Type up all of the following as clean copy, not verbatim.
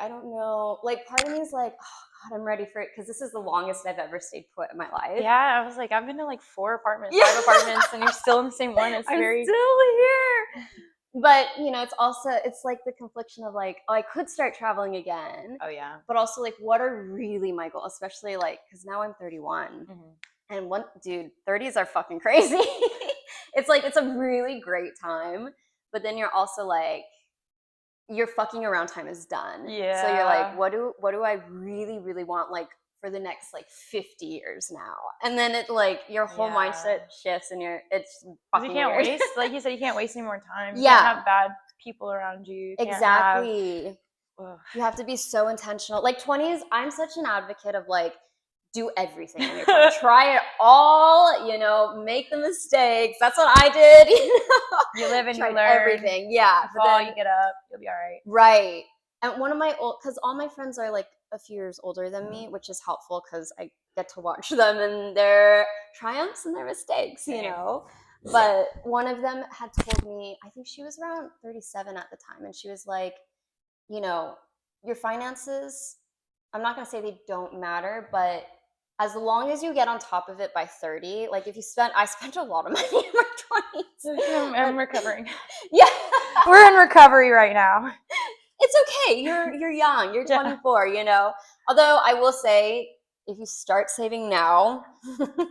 I don't know. Like, part of me is like, oh God, I'm ready for it because this is the longest I've ever stayed put in my life. Yeah, I was like, I've been to like 4 apartments, Yeah. 5 apartments, and you're still in the same one. It's I'm very. still here. But, you know, it's like the confliction of like, oh, I could start traveling again. Oh, yeah. But also, like, what are really my goals? Especially, like, because now I'm 31. And 30s are fucking crazy. It's like, it's a really great time. But then you're also like, your fucking around time is done. Yeah. So you're like, what do I really, really want, like, for the next, like, 50 years now? And then it, like, your whole mindset shifts and it's fucking you can't weird. waste, like you said, you can't waste any more time. You Yeah. can't have bad people around you. You Exactly. You have to be so intentional. Like, 20s, I'm such an advocate of, like, do everything in your 20s. Try it all, you know, make the mistakes. That's what I did, you know. You live and you learn. Everything, yeah. You fall, you get up, you'll be all right. Right. And one of my because all my friends are like a few years older than me, which is helpful because I get to watch them and their triumphs and their mistakes, you know. But one of them had told me, I think she was around 37 at the time, and she was like, you know, your finances, I'm not going to say they don't matter, but as long as you get on top of it by 30, like if you I spent a lot of money in my 20s. I'm recovering. Yeah. We're in recovery right now. It's okay. You're young. You're 24, you know. Although I will say, if you start saving now,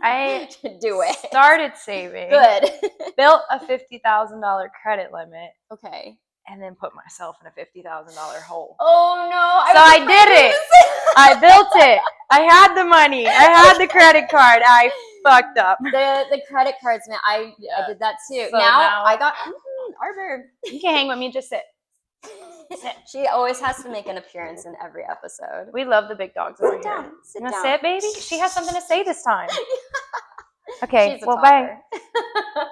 I do it. Started saving. Good. Built a $50,000 credit limit. Okay. And then put myself in a $50,000 hole. Oh no! So I did it. I built it. I had the money. I had the credit card. I fucked up. The credit cards, man. I did that too. So now I got Arbor. You can hang with me. Just sit. She always has to make an appearance in every episode. We love the big dogs over here. Sit down. Sit, baby? She has something to say this time. Okay, She's a well, talker. bye.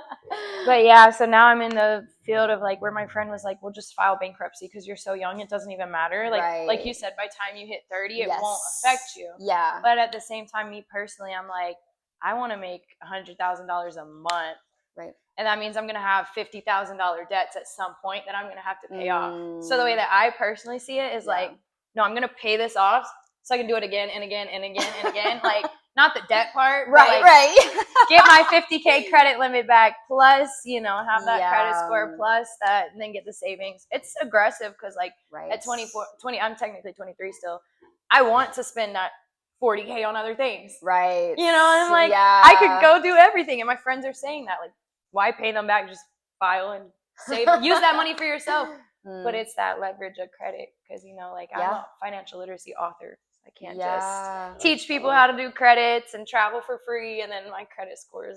But yeah, so now I'm in the field of like where my friend was like, well, just file bankruptcy because you're so young, it doesn't even matter. Like you said, by the time you hit 30, it won't affect you. Yeah. But at the same time, me personally, I'm like, I want to make $100,000 a month. Right. And that means I'm going to have $50,000 debts at some point that I'm going to have to pay off. So the way that I personally see it is like, no, I'm going to pay this off so I can do it again and again and again and again. Like, not the debt part, right, but like, get my $50K credit limit back, plus, you know, have that credit score, plus that, and then get the savings. It's aggressive because like at 20, I'm technically 23 still. I want to spend that $40K on other things. Right. You know, and I'm like, I could go do everything. And my friends are saying that, like, why pay them back? Just file and save. Use that money for yourself. But it's that leverage of credit because, you know, like I'm a financial literacy author. I can't just teach people how to do credits and travel for free and then my credit scores.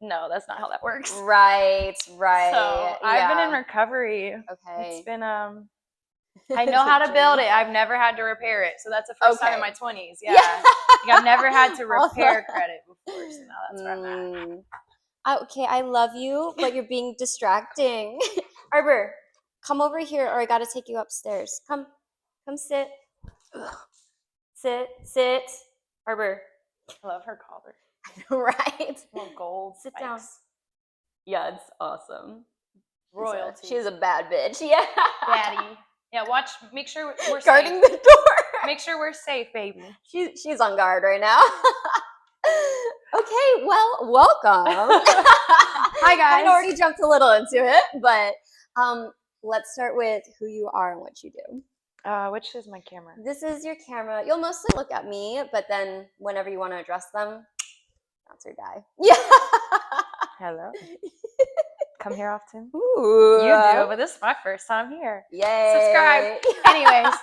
No, that's not how that works. Right. So I've been in recovery. Okay. It's been I know how to build it. I've never had to repair it. So that's the first time in my 20s. Yeah. Like I've never had to repair credit before. So now that's where I'm at. Okay, I love you, but you're being distracting. Arbor, come over here or I gotta take you upstairs. Come sit. Sit. Arbor. I love her collar. Right? Little gold. Sit down. Yeah, it's awesome. Royalty. She's a bad bitch. Yeah. Daddy. Yeah, watch. Make sure we're guarding safe. the door. Make sure we're safe, baby. She's on guard right now. Okay, well, welcome. Hi, guys. I already jumped a little into it, but let's start with who you are and what you do. Which is my camera? This is your camera. You'll mostly look at me, but then whenever you want to address them, that's your guy. Yeah. Hello. Come here often? Ooh. You do, but this is my first time here. Yay. Subscribe. Anyways.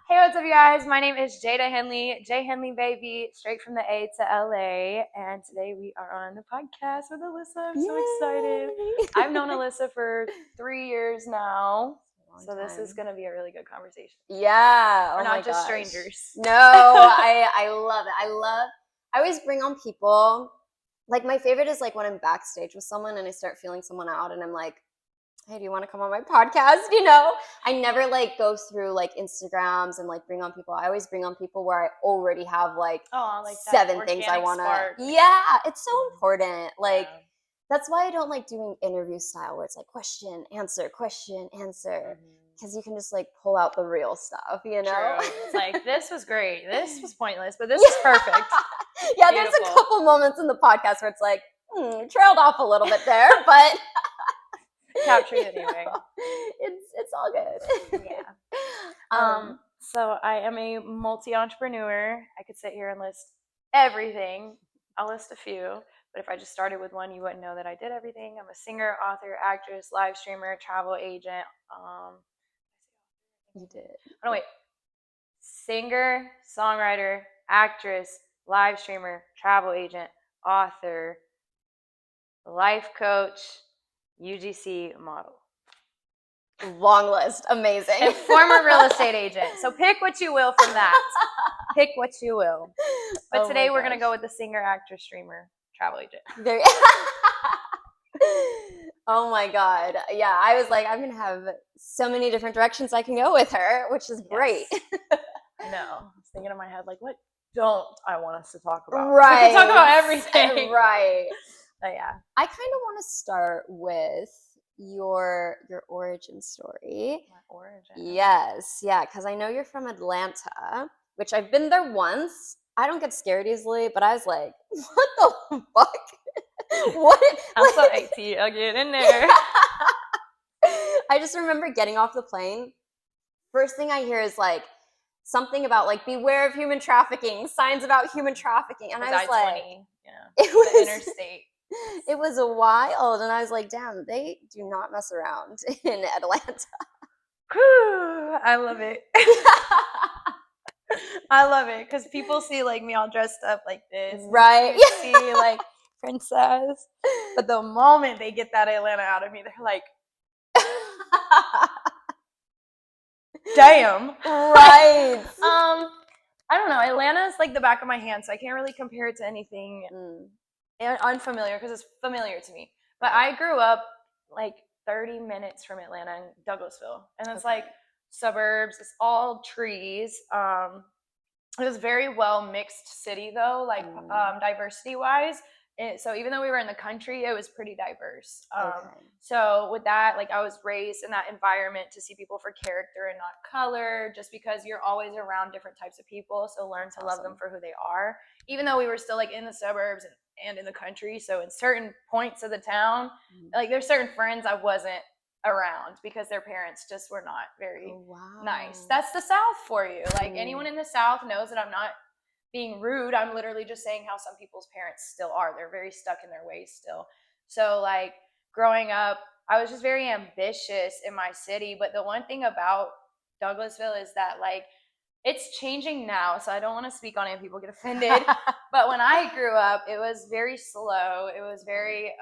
Hey, what's up, you guys? My name is Jada Henley. Jay Henley, baby. Straight from the A to LA. And today we are on the podcast with Alyssa. I'm so excited. I've known Alyssa for 3 years now. So this is going to be a really good conversation. Yeah. We're not just strangers. No, I love it. I always bring on people. Like my favorite is like when I'm backstage with someone and I start feeling someone out and I'm like, hey, do you want to come on my podcast? You know, I never like go through like Instagrams and like bring on people. I always bring on people where I already have like 7 things I want to. Yeah, it's so important. Like that's why I don't like doing interview style where it's like question, answer. because you can just like pull out the real stuff, you know? True. It's like, this was great. This was pointless, but this is perfect. Yeah, there's a Beautiful. couple moments in the podcast where it's like, trailed off a little bit there, but captured anyway. It's all good. Yeah. So I am a multi-entrepreneur. I could sit here and list everything. I'll list a few, but if I just started with one, you wouldn't know that I did everything. I'm a singer, author, actress, live streamer, travel agent. You did. Oh, wait. Singer, songwriter, actress, live streamer, travel agent, author, life coach, UGC model. Long list. Amazing. And former real estate agent. So pick what you will from that. Pick what you will. But today we're going to go with the singer, actor, streamer, travel agent. Very. Oh my God. Yeah, I was like, I'm going to have so many different directions I can go with her, which is great. I know. I was thinking in my head, like, what don't I want us to talk about? Right. We can talk about everything. Right. But yeah. I kind of want to start with your origin story. My origin. Yes. Yeah, because I know you're from Atlanta, which I've been there once. I don't get scared easily, but I was like, what the fuck? What? I'm so AT. I'll get in there. I just remember getting off the plane. First thing I hear is like something about like beware of human trafficking, signs about human trafficking, and I was like, it was the interstate. It was wild, and I was like, damn, they do not mess around in Atlanta. I love it. I love it because people see like me all dressed up like this, right? See like princess, but the moment they get that Atlanta out of me, they're like, damn. Right. I don't know. Atlanta's like the back of my hand, so I can't really compare it to anything unfamiliar because it's familiar to me. But I grew up like 30 minutes from Atlanta in Douglasville, and it's like suburbs. It's all trees. It was very well mixed city though, like diversity wise. So even though we were in the country, it was pretty diverse. So with that, like I was raised in that environment to see people for character and not color, just because you're always around different types of people. So learn to love them for who they are, even though we were still like in the suburbs and in the country. So in certain points of the town, like there's certain friends I wasn't around because their parents just were not very nice. That's the South for you. Like anyone in the South knows that I'm not being rude. I'm literally just saying how some people's parents still are. They're very stuck in their ways still. So like growing up, I was just very ambitious in my city. But the one thing about Douglasville is that like it's changing now, so I don't want to speak on it and people get offended. But when I grew up, it was very slow. It was very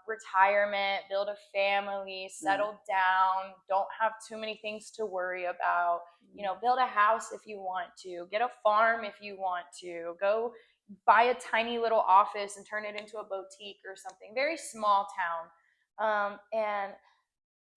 retirement, build a family, settle down, don't have too many things to worry about. You know, build a house if you want to, get a farm if you want to, go buy a tiny little office and turn it into a boutique or something. Very small town. And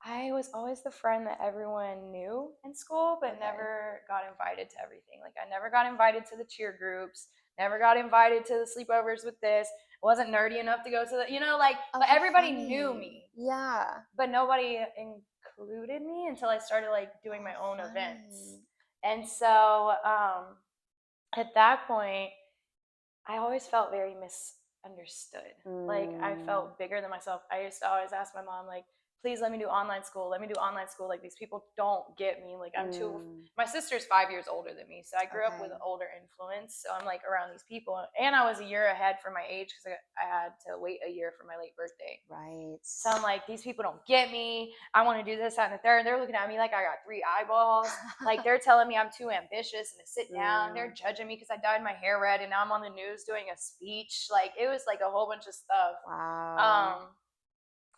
I was always the friend that everyone knew in school, but never got invited to everything. Like I never got invited to the cheer groups, never got invited to the sleepovers with this. Wasn't nerdy enough to go to the, you know, like, but everybody knew me. Yeah. But nobody included me until I started like doing my own events. And so at that point, I always felt very misunderstood. Like I felt bigger than myself. I used to always ask my mom, like, please let me do online school. Let me do online school. Like these people don't get me. Like I'm too, my sister's 5 years older than me. So I grew up with an older influence. So I'm like around these people. And I was a year ahead for my age because I had to wait a year for my late birthday. Right. So I'm like, these people don't get me. I want to do this, that, and the third. They're looking at me like I got 3 eyeballs. Like they're telling me I'm too ambitious and to sit down. They're judging me because I dyed my hair red and now I'm on the news doing a speech. Like it was like a whole bunch of stuff. Wow.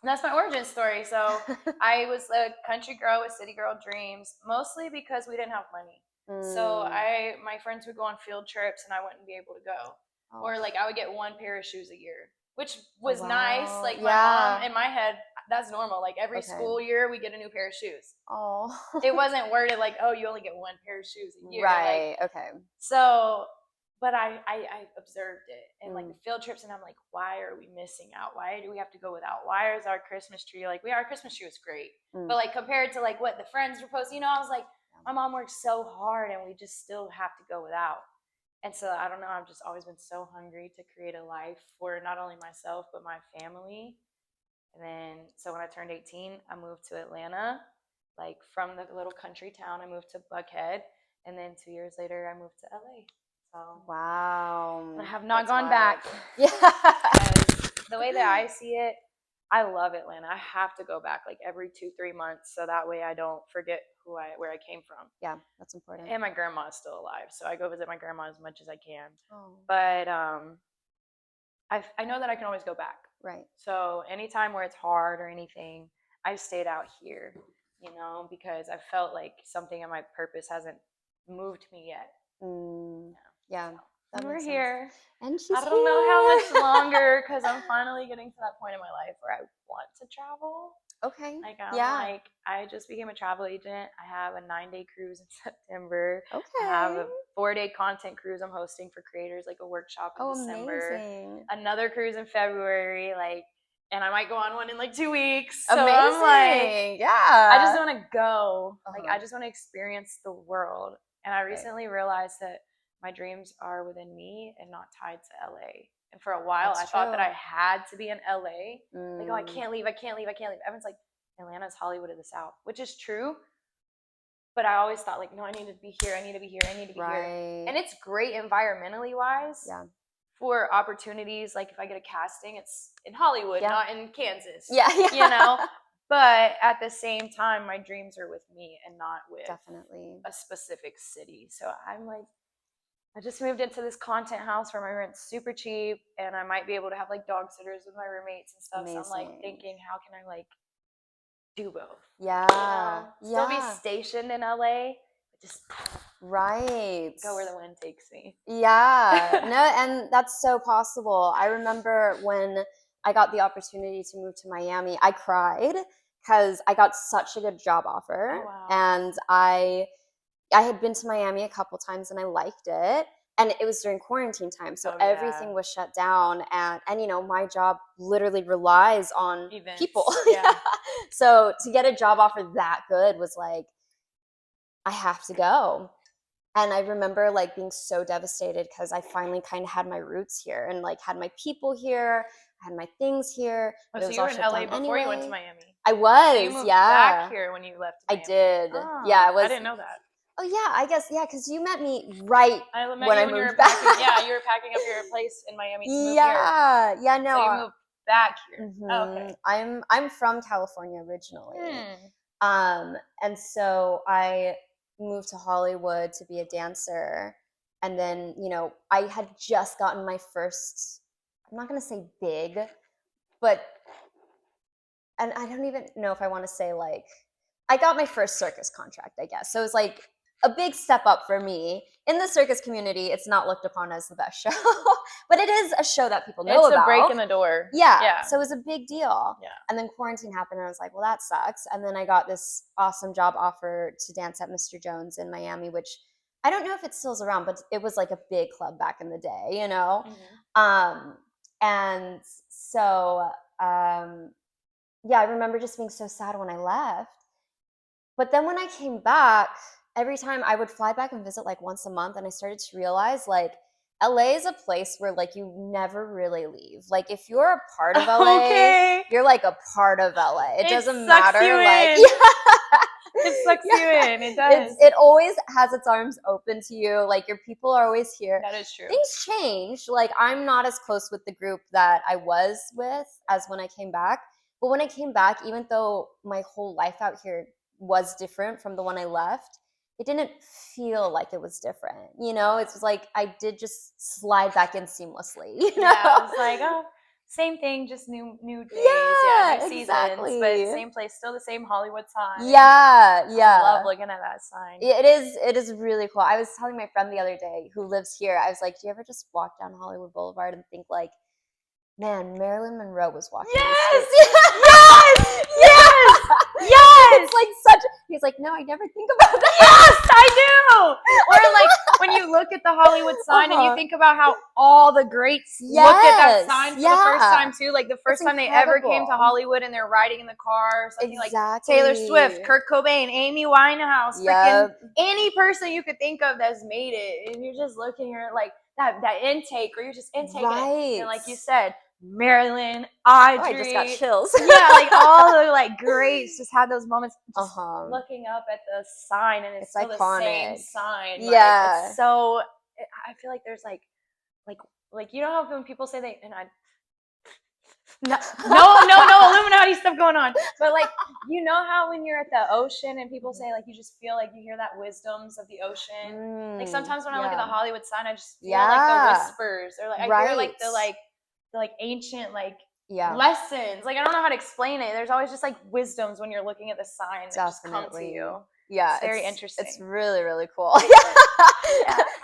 That's my origin story. So I was a country girl with city girl dreams, mostly because we didn't have money. So my friends would go on field trips and I wouldn't be able to go. Or like I would get 1 pair of shoes a year, which was nice. Like my mom, in my head, that's normal. Like every school year we get a new pair of shoes. It wasn't worded like, oh, you only get 1 pair of shoes a year. Right. Like, so, but I observed it, and like the field trips, and I'm like, why are we missing out? Why do we have to go without? Why is our Christmas tree like our Christmas tree was great, but like compared to like what the friends were posting, I was like, my mom works so hard, and we just still have to go without. And so I don't know, I've just always been so hungry to create a life for not only myself but my family. And then so when I turned 18, I moved to Atlanta, like from the little country town. I moved to Buckhead, and then 2 years later, I moved to LA. So wow, I have not gone back. Yeah, the way that I see it, I love Atlanta. I have to go back like every 2-3 months, so that way I don't forget where I came from. Yeah, that's important. And my grandma is still alive, so I go visit my grandma as much as I can. Oh. But I know that I can always go back. Right. So anytime where it's hard or anything, I've stayed out here, because I felt like something in my purpose hasn't moved me yet. Yeah. And we're here. And she's I don't know how much longer, because I'm finally getting to that point in my life where I want to travel. Okay. Like I just became a travel agent. I have a 9-day cruise in September. Okay. I have a 4-day content cruise I'm hosting for creators, like a workshop in December. Amazing. Another cruise in February, and I might go on one in 2 weeks. So amazing. I'm like, yeah. I just want to go. I just want to experience the world. And I recently realized that my dreams are within me and not tied to LA. And for a while, I thought that I had to be in LA. Like, I can't leave. Everyone's like, Atlanta's Hollywood of the South, which is true. But I always thought, no, I need to be here. I need to be here. And it's great environmentally wise. Yeah. For opportunities, like if I get a casting, it's in Hollywood, not in Kansas. Yeah. But at the same time, my dreams are with me and not with a specific city. So I'm like, I just moved into this content house where my rent's super cheap, and I might be able to have dog sitters with my roommates and stuff. Amazing. So I'm thinking, how can I do both? Yeah. Still be stationed in LA, but just go where the wind takes me. Yeah. No, and that's so possible. I remember when I got the opportunity to move to Miami, I cried because I got such a good job offer. Oh, wow. And I had been to Miami a couple times and I liked it. And it was during quarantine time. So everything was shut down. And my job literally relies on events. People. Yeah. So to get a job offer that good was I have to go. And I remember being so devastated because I finally kind of had my roots here and had my people here. I had my things here. Oh, so you were in LA before you went to Miami? I was, so you moved back here when you left Miami. I did. Oh, yeah, I didn't know that. Oh yeah, I guess because you met me right when I moved back. You were packing up your place in Miami to move here. Yeah, no. So you moved back here. Mm-hmm. Oh, okay. I'm from California originally, and so I moved to Hollywood to be a dancer, and then I had just gotten my first. I'm not gonna say big, but and I don't even know if I want to say I got my first circus contract, I guess. So it was a big step up for me. In the circus community, it's not looked upon as the best show, but it is a show that people know about. It's a break in the door. Yeah. So it was a big deal. Yeah. And then quarantine happened and I was like, well, that sucks. And then I got this awesome job offer to dance at Mr. Jones in Miami, which I don't know if it still's around, but it was a big club back in the day, Mm-hmm. And so, I remember just being so sad when I left. But then when I came back, every time I would fly back and visit once a month, and I started to realize LA is a place where you never really leave. If you're a part of LA, you're a part of LA. It doesn't matter. It sucks you in. It does. It always has its arms open to you. Your people are always here. That is true. Things change. I'm not as close with the group that I was with as when I came back. But when I came back, even though my whole life out here was different from the one I left, it didn't feel like it was different. It was I did just slide back in seamlessly. Yeah, it was same thing, just new days, new seasons, exactly. But same place, still the same Hollywood sign. Yeah. I love looking at that sign. It is really cool. I was telling my friend the other day who lives here, I was like, do you ever just walk down Hollywood Boulevard and think man, Marilyn Monroe was walking. Yes! Yes! It's he's like, no, I never think about that. Yes, I do. Or when you look at the Hollywood sign and you think about how all the greats looked at that sign for the first time too. Like the first time they ever came to Hollywood and they're riding in the car or something like Taylor Swift, Kurt Cobain, Amy Winehouse, freaking any person you could think of that's made it. And you're just looking at like that intake, or you're just intaking it. And like you said, Marilyn, Audrey. I just got chills. Yeah, like all the like greats just had those moments just looking up at the sign, and it's still iconic. The same sign. Yeah. Like, it's so I feel like there's like you know how when people say they and I no Illuminati stuff going on. But like, you know how when you're at the ocean and people say like you just feel like you hear that wisdoms of the ocean. Like sometimes when I look at the Hollywood sign, I just feel like the whispers, or like I hear like the ancient lessons. Like I don't know how to explain it. There's always just like wisdoms when you're looking at the sign that just come to you. Yeah, it's very interesting. It's really, really cool.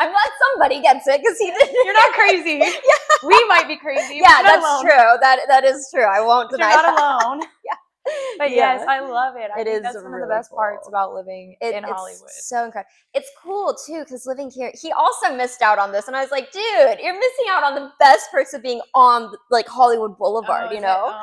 I'm glad somebody gets it because he didn't. You're not crazy. We might be crazy. Yeah, that's true. That is true. I won't deny that. You're not alone. But yes, I love it. I think that's one of the best parts about living in Hollywood. It's so incredible. It's cool too because living here, he also missed out on this, and I was like, dude, you're missing out on the best perks of being on like Hollywood Boulevard. You know.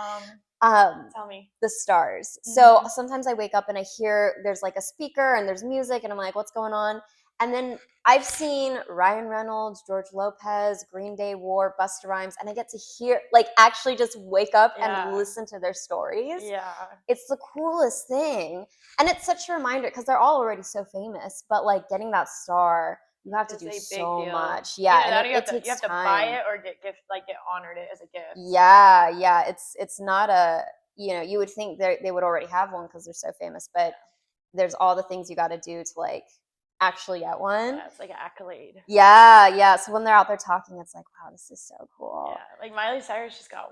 Tell me. The stars. Mm-hmm. So sometimes I wake up and I hear there's like a speaker and there's music and I'm like, what's going on? And then I've seen Ryan Reynolds, George Lopez, Green Day wore Busta Rhymes, and I get to hear, like, actually just wake up and listen to their stories. Yeah. It's the coolest thing. And it's such a reminder because they're all already so famous, but like getting that star, you have to do so much. Yeah, and it takes time. You have to buy it or get honored it as a gift. Yeah. It's not a, you would think they would already have one because they're so famous, but there's all the things you got to do to like actually get one. Yeah, it's like an accolade. Yeah. So when they're out there talking, it's like, wow, this is so cool. Yeah, like Miley Cyrus just got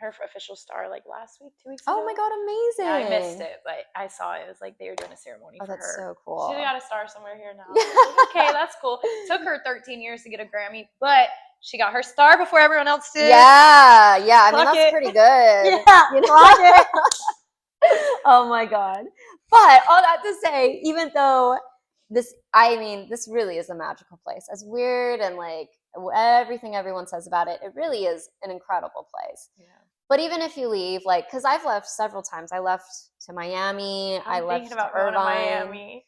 her official star like last week, 2 weeks ago. Oh my god, amazing! Yeah, I missed it, but I saw it. It was like they were doing a ceremony for her. That's so cool. She got a star somewhere here now. Like, okay, that's cool. It took her 13 years to get a Grammy, but she got her star before everyone else did. Yeah. I mean, that's pretty good. Yeah, it. Oh my god. But all that to say, even though this really is a magical place. As weird and like everything everyone says about it, it really is an incredible place. Yeah. But even if you leave, like, because I've left several times. I left to Miami. I left to Irvine.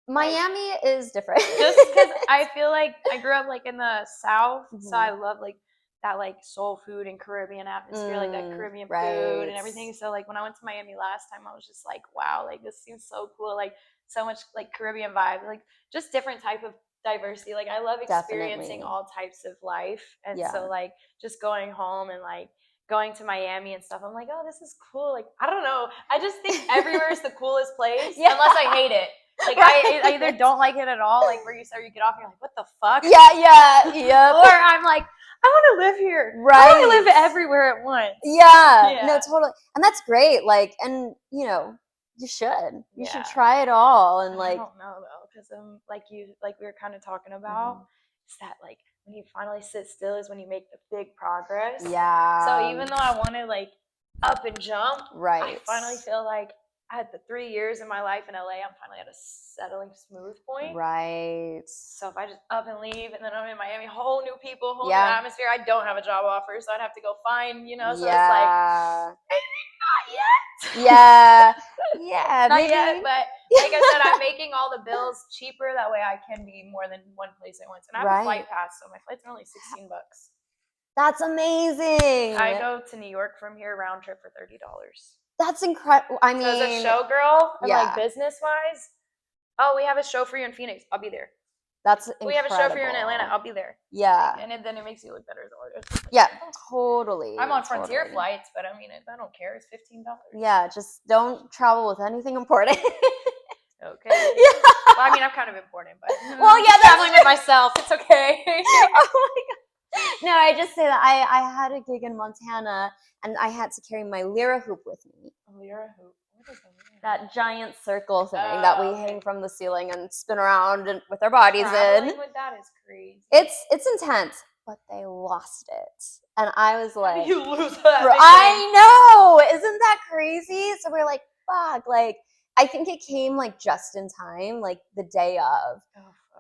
Miami is different. Just because I feel like I grew up like in the South, so I love like that like soul food and Caribbean atmosphere, like that Caribbean food and everything. So like when I went to Miami last time, I was just like, wow, like this seems so cool. Like so much like Caribbean vibe, like just different type of diversity. Like I love experiencing all types of life. And so like just going home and like going to Miami and stuff, I'm like, oh, this is cool. Like, I don't know. I just think everywhere is the coolest place unless I hate it. Like I either don't like it at all, like where you get off and you're like, what the fuck? Yeah. Or I'm like, I want to live here. Right. I want to live everywhere at once. Yeah. No, totally. And that's great. Like, and you should. You should try it all. And like, I don't know though, because like we were kind of talking about, it's that like when you finally sit still is when you make the big progress. Yeah. So even though I want to like up and jump, I finally feel like I had the 3 years in my life in LA, I'm finally at a settling smooth point. Right. So if I just up and leave and then I'm in Miami, whole new people, whole new atmosphere, I don't have a job offer, so I'd have to go find, so it's like, not yet. Yeah. Not yet, but like I said, I'm making all the bills cheaper. That way I can be more than one place at once. And I have a flight pass, so my flights are only $16. That's amazing. I go to New York from here, round trip for $30. That's incredible. I mean, so as a showgirl, and like business-wise, we have a show for you in Phoenix. I'll be there. That's incredible. We have a show for you in Atlanta. I'll be there. Yeah. And then it makes you look better as an artist. Yeah, totally. I'm on Frontier flights, but I mean, I don't care. It's $15. Yeah, just don't travel with anything important. Okay. Yeah. Well, I mean, I'm kind of important, but traveling with myself, it's okay. Oh my god. No, I just say that I had a gig in Montana and I had to carry my Lyra hoop with me. A Lyra hoop? What is that giant circle thing that we hang from the ceiling and spin around and with our bodies in. With that is crazy. It's intense, but they lost it. And I was like, how do you lose that? I know. Isn't that crazy? So we're like, fuck, like I think it came like just in time, like the day of.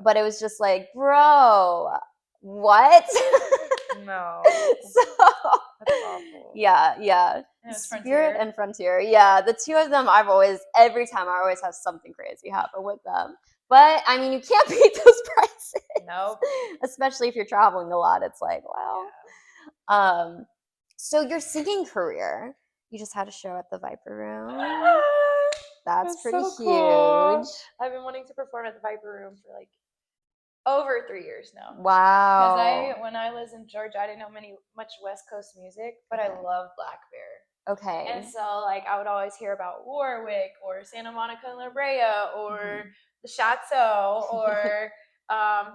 but it was just like, bro, what? No. So That's awful. yeah. Spirit and Frontier. Yeah, the two of them every time I always have something crazy happen with them. But I mean, you can't beat those prices. Nope. Especially if you're traveling a lot. It's like, well. Yeah. So your singing career, you just had a show at the Viper Room. That's pretty so huge. Cool. I've been wanting to perform at the Viper Room for like over 3 years now. Wow. Because when I was in Georgia, I didn't know much West Coast music, but I love Black Bear. Okay. And so like I would always hear about Warwick or Santa Monica and La Brea or the Chateau or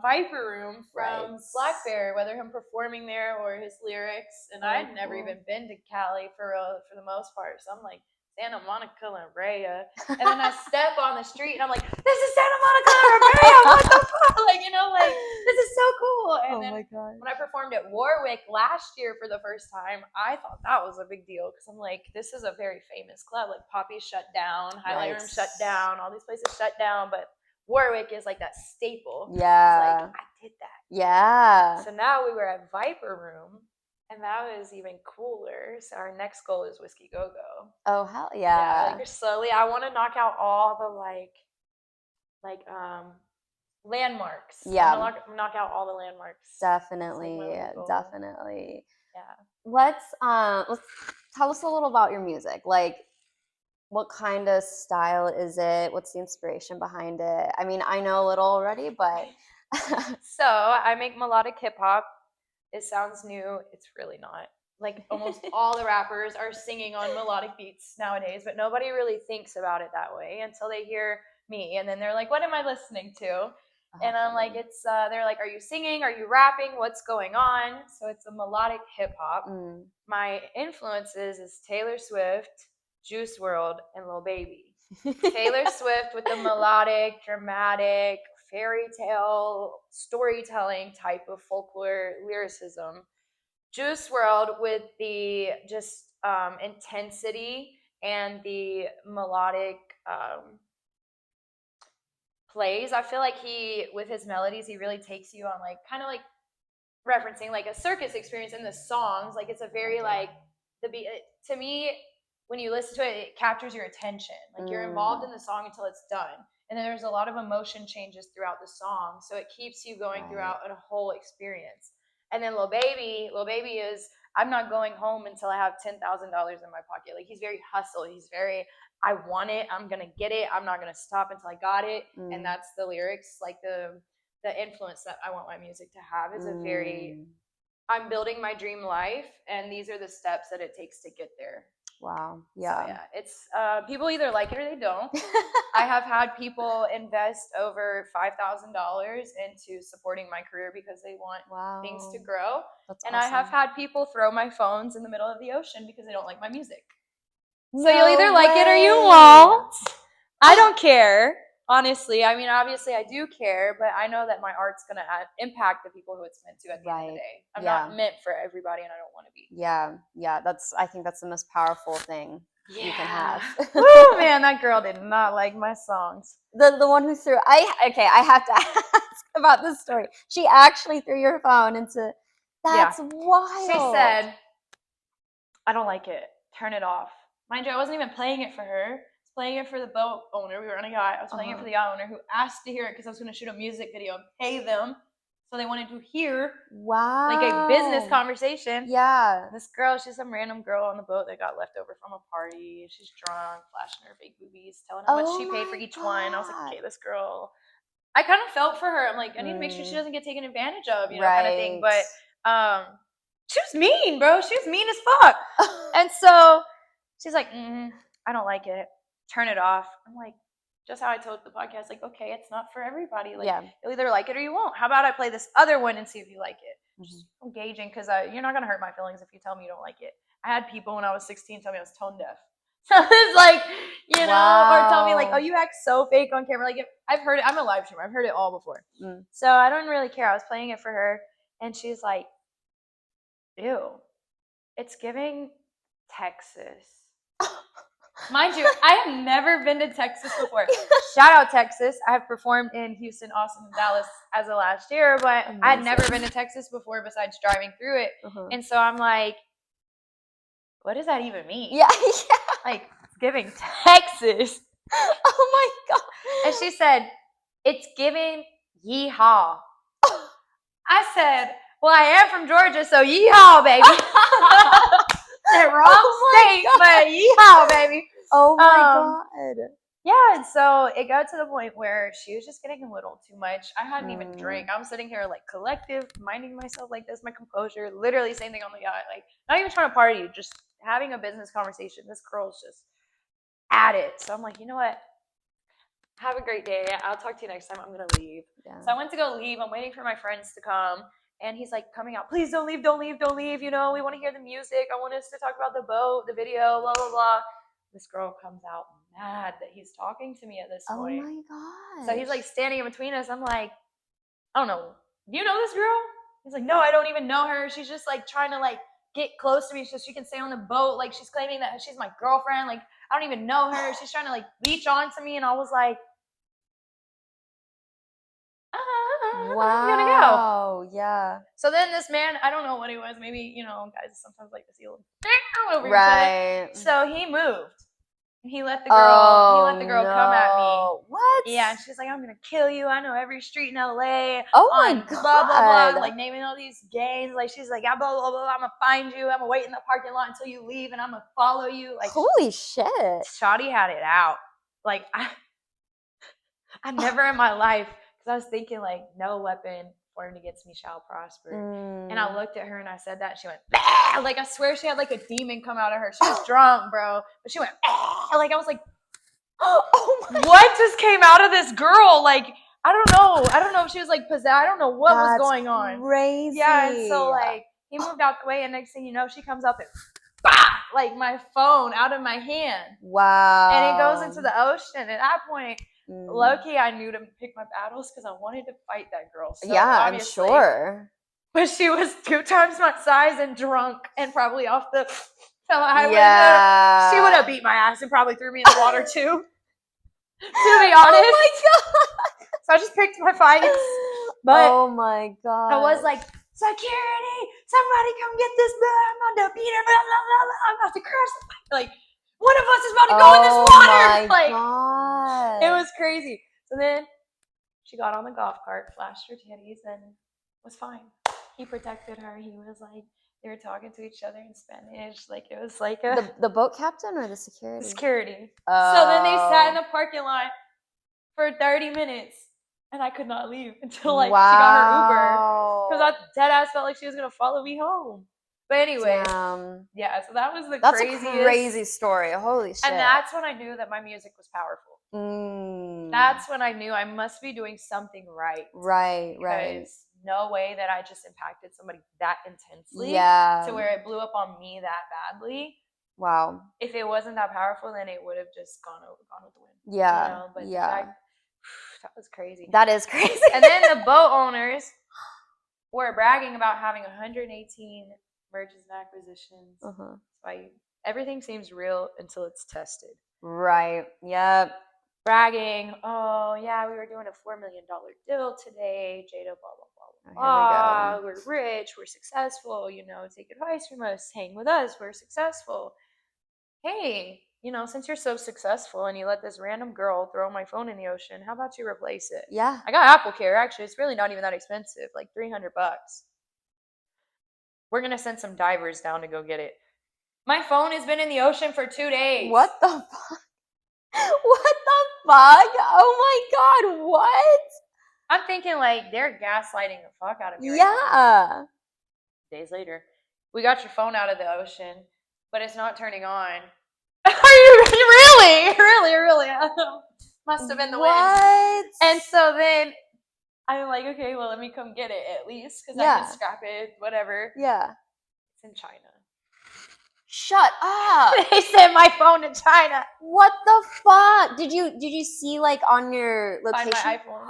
Viper Room from Black Bear, whether him performing there or his lyrics. And I'd never even been to Cali for the most part. So I'm like, Santa Monica, La Brea. And then I step on the street and I'm like, this is Santa Monica, La Brea. What the fuck? Like, this is so cool. And then when I performed at Warwick last year for the first time, I thought that was a big deal because I'm like, this is a very famous club. Like Poppy shut down, Highlight Room shut down, all these places shut down, but Warwick is like that staple. Yeah. Like, I did that. Yeah. So now we were at Viper Room. And that was even cooler. So our next goal is Whiskey Go Go. Oh hell yeah! Like slowly, I want to knock out all the landmarks. Yeah, I want to knock out all the landmarks. Definitely. Yeah. Let's tell us a little about your music. Like, what kind of style is it? What's the inspiration behind it? I mean, I know a little already, but so I make melodic hip hop. It sounds new. It's really not. Like almost all the rappers are singing on melodic beats nowadays, but nobody really thinks about it that way until they hear me. And then they're like, what am I listening to? And I'm like, they're like, are you singing? Are you rapping? What's going on? So it's a melodic hip hop. My influences is Taylor Swift, Juice WRLD, and Lil Baby. Taylor Swift with the melodic, dramatic, fairy tale storytelling type of folklore lyricism. Juice WRLD with the just intensity and the melodic plays. I feel like with his melodies, he really takes you on like kind of like referencing like a circus experience in the songs. Like it's a very like to me, when you listen to it, it captures your attention. Like you're involved in the song until it's done. And then there's a lot of emotion changes throughout the song. So it keeps you going throughout a whole experience. And then Lil Baby is, I'm not going home until I have $10,000 in my pocket. Like he's very hustle. He's very, I want it. I'm going to get it. I'm not going to stop until I got it. And that's the lyrics. Like the influence that I want my music to have is a very, I'm building my dream life. And these are the steps that it takes to get there. Wow. Yeah. So, yeah, it's people either like it or they don't. I have had people invest over $5,000 into supporting my career because they want things to grow. That's awesome. I have had people throw my phones in the middle of the ocean because they don't like my music. So you'll either like it or you won't. I don't care. Honestly, I mean, obviously I do care, but I know that my art's going to impact the people who it's meant to at the end of the day. I'm not meant for everybody, and I don't want to be. Yeah. I think that's the most powerful thing you can have. Oh man, that girl did not like my songs. The one who threw, I have to ask about this story. She actually threw your phone into, that's wild. She said, I don't like it. Turn it off. Mind you, I wasn't even playing it for her. Playing it for the boat owner. We were on a yacht. I was playing it for the yacht owner who asked to hear it because I was going to shoot a music video and pay them. So they wanted to hear like a business conversation. Yeah. This girl, she's some random girl on the boat that got left over from a party. She's drunk, flashing her fake boobies, telling how much she paid for each one. I was like, okay, this girl. I kind of felt for her. I'm like, I need to make sure she doesn't get taken advantage of, kind of thing. But she was mean, bro. She was mean as fuck. And so she's like, I don't like it. Turn it off. I'm like, just how I told the podcast, like, okay, it's not for everybody. Like, you'll either like it or you won't. How about I play this other one and see if you like it? Just engaging, because you're not going to hurt my feelings if you tell me you don't like it. I had people when I was 16 tell me I was tone deaf. So it's like, or tell me like, oh, you act so fake on camera. Like, I've heard it. I'm a live streamer. I've heard it all before. So I don't really care. I was playing it for her, and she's like, ew, it's giving Texas. Mind you, I have never been to Texas before. Shout out Texas. I have performed in Houston, Austin, and Dallas as of last year, but I had never been to Texas before besides driving through it. And so I'm like, what does that even mean? Yeah. Like, it's giving Texas. Oh my God. And she said, it's giving yeehaw. I said, well, I am from Georgia, so yeehaw, baby. The wrong state, but yeehaw, baby. Oh my God. Yeah, and so it got to the point where she was just getting a little too much. I hadn't even drank. I'm sitting here like collective, minding myself like this, my composure, literally same thing on the yacht, like not even trying to party, just having a business conversation. This girl's just at it. So I'm like, you know what? Have a great day. I'll talk to you next time. I'm going to leave. Yeah. So I went to go leave. I'm waiting for my friends to come. And he's like coming out, please don't leave, don't leave, don't leave. You know, we want to hear the music. I want us to talk about the boat, the video, blah, blah, blah. This girl comes out mad that he's talking to me at this point. Oh my God. So he's like standing in between us. I'm like, I don't know. Do you know this girl? He's like, no, I don't even know her. She's just like trying to like get close to me so she can stay on the boat. Like she's claiming that she's my girlfriend. Like I don't even know her. She's trying to like leech on to me. And I was like, wow. I'm gonna go. Yeah. So then this man, I don't know what he was. Maybe, you know, guys sometimes like to see a little over each other. So he moved. He let the girl come at me. What? Yeah, and she's like, I'm gonna kill you. I know every street in LA. Oh my God. Blah blah blah. Like naming all these gangs. Like she's like, blah blah blah. I'm gonna find you. I'm gonna wait in the parking lot until you leave, and I'm gonna follow you. Like holy shit. Shawty had it out. Like I never in my life. Because I was thinking, like, no weapon formed against me shall prosper. And I looked at her and I said that. She went, bah! Like, I swear she had, like, a demon come out of her. She was drunk, bro. But she went, bah! Like, I was like, oh my what God. Just came out of this girl? Like, I don't know. I don't know if she was, like, possessed. I don't know what was going on. Crazy. Yeah, and so, like, he moved out the way. And next thing you know, she comes up and, bah! Like, my phone out of my hand. Wow. And it goes into the ocean. At that point, low-key, I knew to pick my battles because I wanted to fight that girl. So yeah, obviously. I'm sure. But she was 2 times my size and drunk and probably off the highway. Yeah. She would have beat my ass and probably threw me in the water too. To be honest. Oh my God. So I just picked my fights. But oh my God. I was like, security, somebody come get this bitch. I'm about to beat her. Blah, blah, blah, blah. I'm about to crush the like. One of us is about to go in this water. My God. It was crazy. So then she got on the golf cart, flashed her titties, and was fine. He protected her. He was like, they were talking to each other in Spanish. Like, it was like the boat captain or the security? Security. So then they sat in the parking lot for 30 minutes, and I could not leave until, like, she got her Uber. Because I dead ass felt like she was going to follow me home. But anyway, yeah, so that was that's craziest. a crazy story. Holy shit. And that's when I knew that my music was powerful. That's when I knew I must be doing something right. Right. Because no way that I just impacted somebody that intensely to where it blew up on me that badly. Wow. If it wasn't that powerful, then it would have just gone with the wind. Yeah. You know? But that was crazy. That is crazy. And then the boat owners were bragging about having 118 mergers and acquisitions. So everything seems real until it's tested. Right. Yep. Bragging. Oh yeah, we were doing a $4 million deal today. Jada, blah blah blah blah. We're rich. We're successful. You know, take advice from us. Hang with us. We're successful. Hey, you know, since you're so successful and you let this random girl throw my phone in the ocean, how about you replace it? Yeah. I got Apple Care. Actually, it's really not even that expensive. Like $300. We're going to send some divers down to go get it. My phone has been in the ocean for 2 days. What the fuck? What the fuck? Oh my God, what? I'm thinking, like, they're gaslighting the fuck out of me. Yeah. Days later, we got your phone out of the ocean, but it's not turning on. Are you really? Really? Must have been the wind. And so then I'm like, okay, well, let me come get it at least, because I can scrap it, whatever. Yeah. It's in China. Shut up. They sent my phone to China. What the fuck? Did you see, like, on your location? Find my iPhone.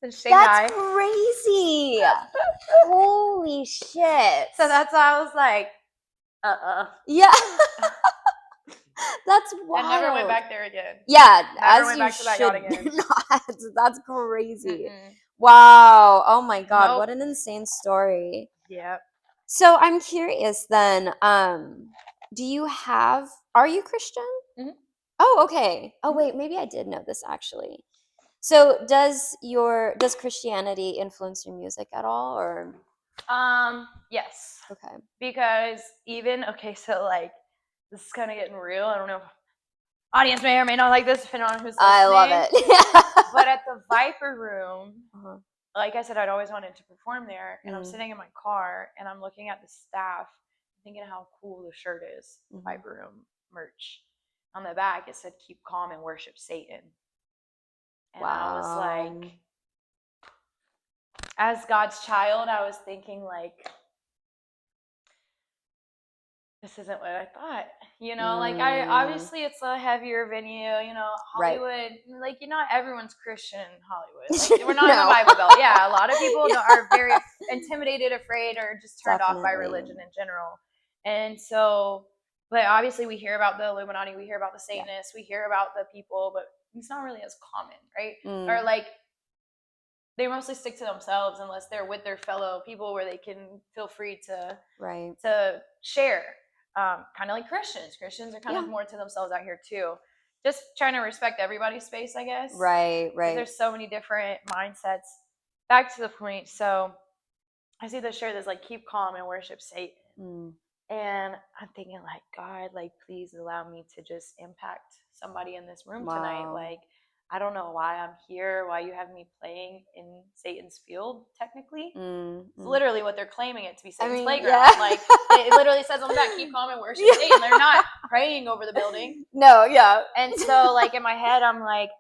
In Shanghai. That's crazy. Holy shit. So that's why I was like, Yeah. That's wild. And never went back there again. Yeah, Never as went you back to that yacht again. should not. That's crazy. Mm-mm. Wow. Oh my God, Nope. what an insane story. Yep. So I'm curious then, are you Christian? Mhm. Oh, okay. Oh, Mhm. wait, maybe I did know this actually. So does Christianity influence your music at all, or? Yes. Okay. Because so like this is kind of getting real. I don't know if audience may or may not like this, depending on who's listening. I love it. But at the Viper Room, Uh-huh. like I said, I'd always wanted to perform there, and I'm Mm. sitting in my car and I'm looking at the staff, thinking how cool the shirt is, the Mhm. Viper Room merch. On the back, it said "Keep calm and worship Satan," and I was Wow. like, as God's child, I was thinking like, this isn't what I thought. Like I obviously it's a heavier venue, Right. Hollywood, like not everyone's Christian in Hollywood. Like we're not in No. the Bible Belt. Yeah, a lot of people Yeah. are very intimidated, afraid, or just turned off by Definitely. religion in general. And so, but obviously we hear about the Illuminati, we hear about the Satanists, we hear about the people, but it's not really as common, right? Or like they mostly stick to themselves unless they're with their fellow people where they can feel free to Right. to share. Kind of like Christians. Christians are kind of more to themselves out here too. Just trying to respect everybody's space, I guess. Right. There's so many different mindsets. Back to the point. So I see the shirt that's like "Keep calm and worship Satan," and I'm thinking like, God, like please allow me to just impact somebody in this room tonight. Like I don't know why I'm here, why you have me playing in Satan's field, technically. It's literally what they're claiming it to be, Satan's playground. Yeah. Like, it literally says on the back, "Keep calm and worship Satan." They're not praying over the building. No, yeah. And so, like, in my head, I'm like,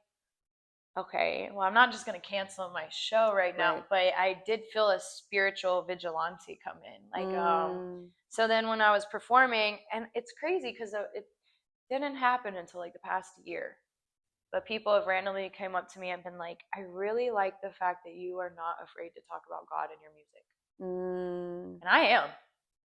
okay, well, I'm not just going to cancel my show right now, but I did feel a spiritual vigilante come in. Like, so then when I was performing, and it's crazy because it didn't happen until like the past year. But people have randomly came up to me and been like, I really like the fact that you are not afraid to talk about God in your music. And I am.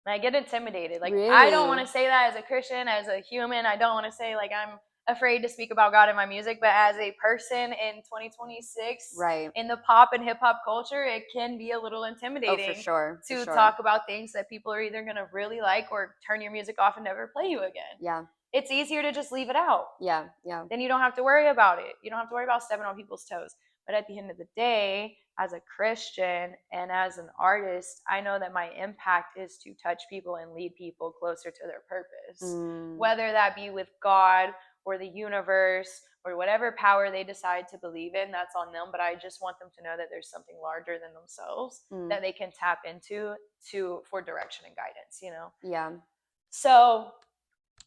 And I get intimidated. Like, really? I don't want to say that as a Christian, as a human. I don't want to say like I'm afraid to speak about God in my music. But as a person in 2026, in the pop and hip hop culture, it can be a little intimidating to talk about things that people are either going to really like or turn your music off and never play you again. Yeah. It's easier to just leave it out. Yeah. Then you don't have to worry about it. You don't have to worry about stepping on people's toes. But at the end of the day, as a Christian and as an artist, I know that my impact is to touch people and lead people closer to their purpose. Whether that be with God or the universe or whatever power they decide to believe in, that's on them. But I just want them to know that there's something larger than themselves that they can tap into for direction and guidance, Yeah. So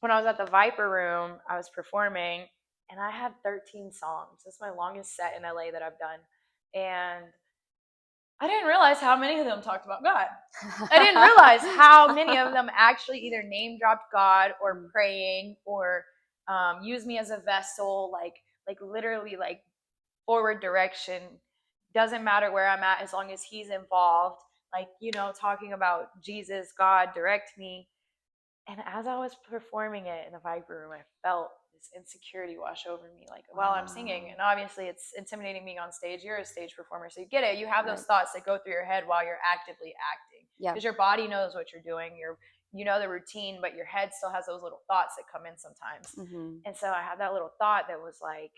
when I was at the Viper Room, I was performing, and I had 13 songs. That's my longest set in LA that I've done. And I didn't realize how many of them talked about God. I didn't realize how many of them actually either name dropped God or praying or use me as a vessel, like literally like forward direction. Doesn't matter where I'm at as long as he's involved. Like, talking about Jesus, God, direct me. And as I was performing it in the Viper Room, I felt this insecurity wash over me, like while I'm singing. And obviously, it's intimidating being on stage. You're a stage performer, so you get it. You have those thoughts that go through your head while you're actively acting, because your body knows what you're doing. You know the routine, but your head still has those little thoughts that come in sometimes. And so I had that little thought that was like,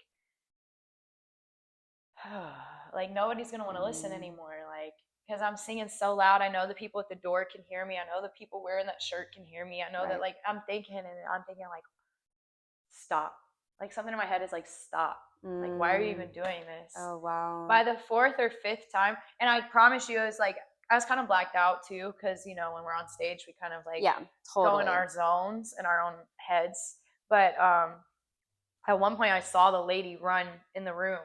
like nobody's gonna want to listen anymore, like. Because I'm singing so loud. I know the people at the door can hear me. I know the people wearing that shirt can hear me. I know that, like, I'm thinking like, stop. Like, something in my head is like, stop. Like, why are you even doing this? Oh, wow. By the fourth or fifth time, and I promise you, it was like, I was kind of blacked out too, because, when we're on stage, we kind of like go in our zones in our own heads. But at one point, I saw the lady run in the room.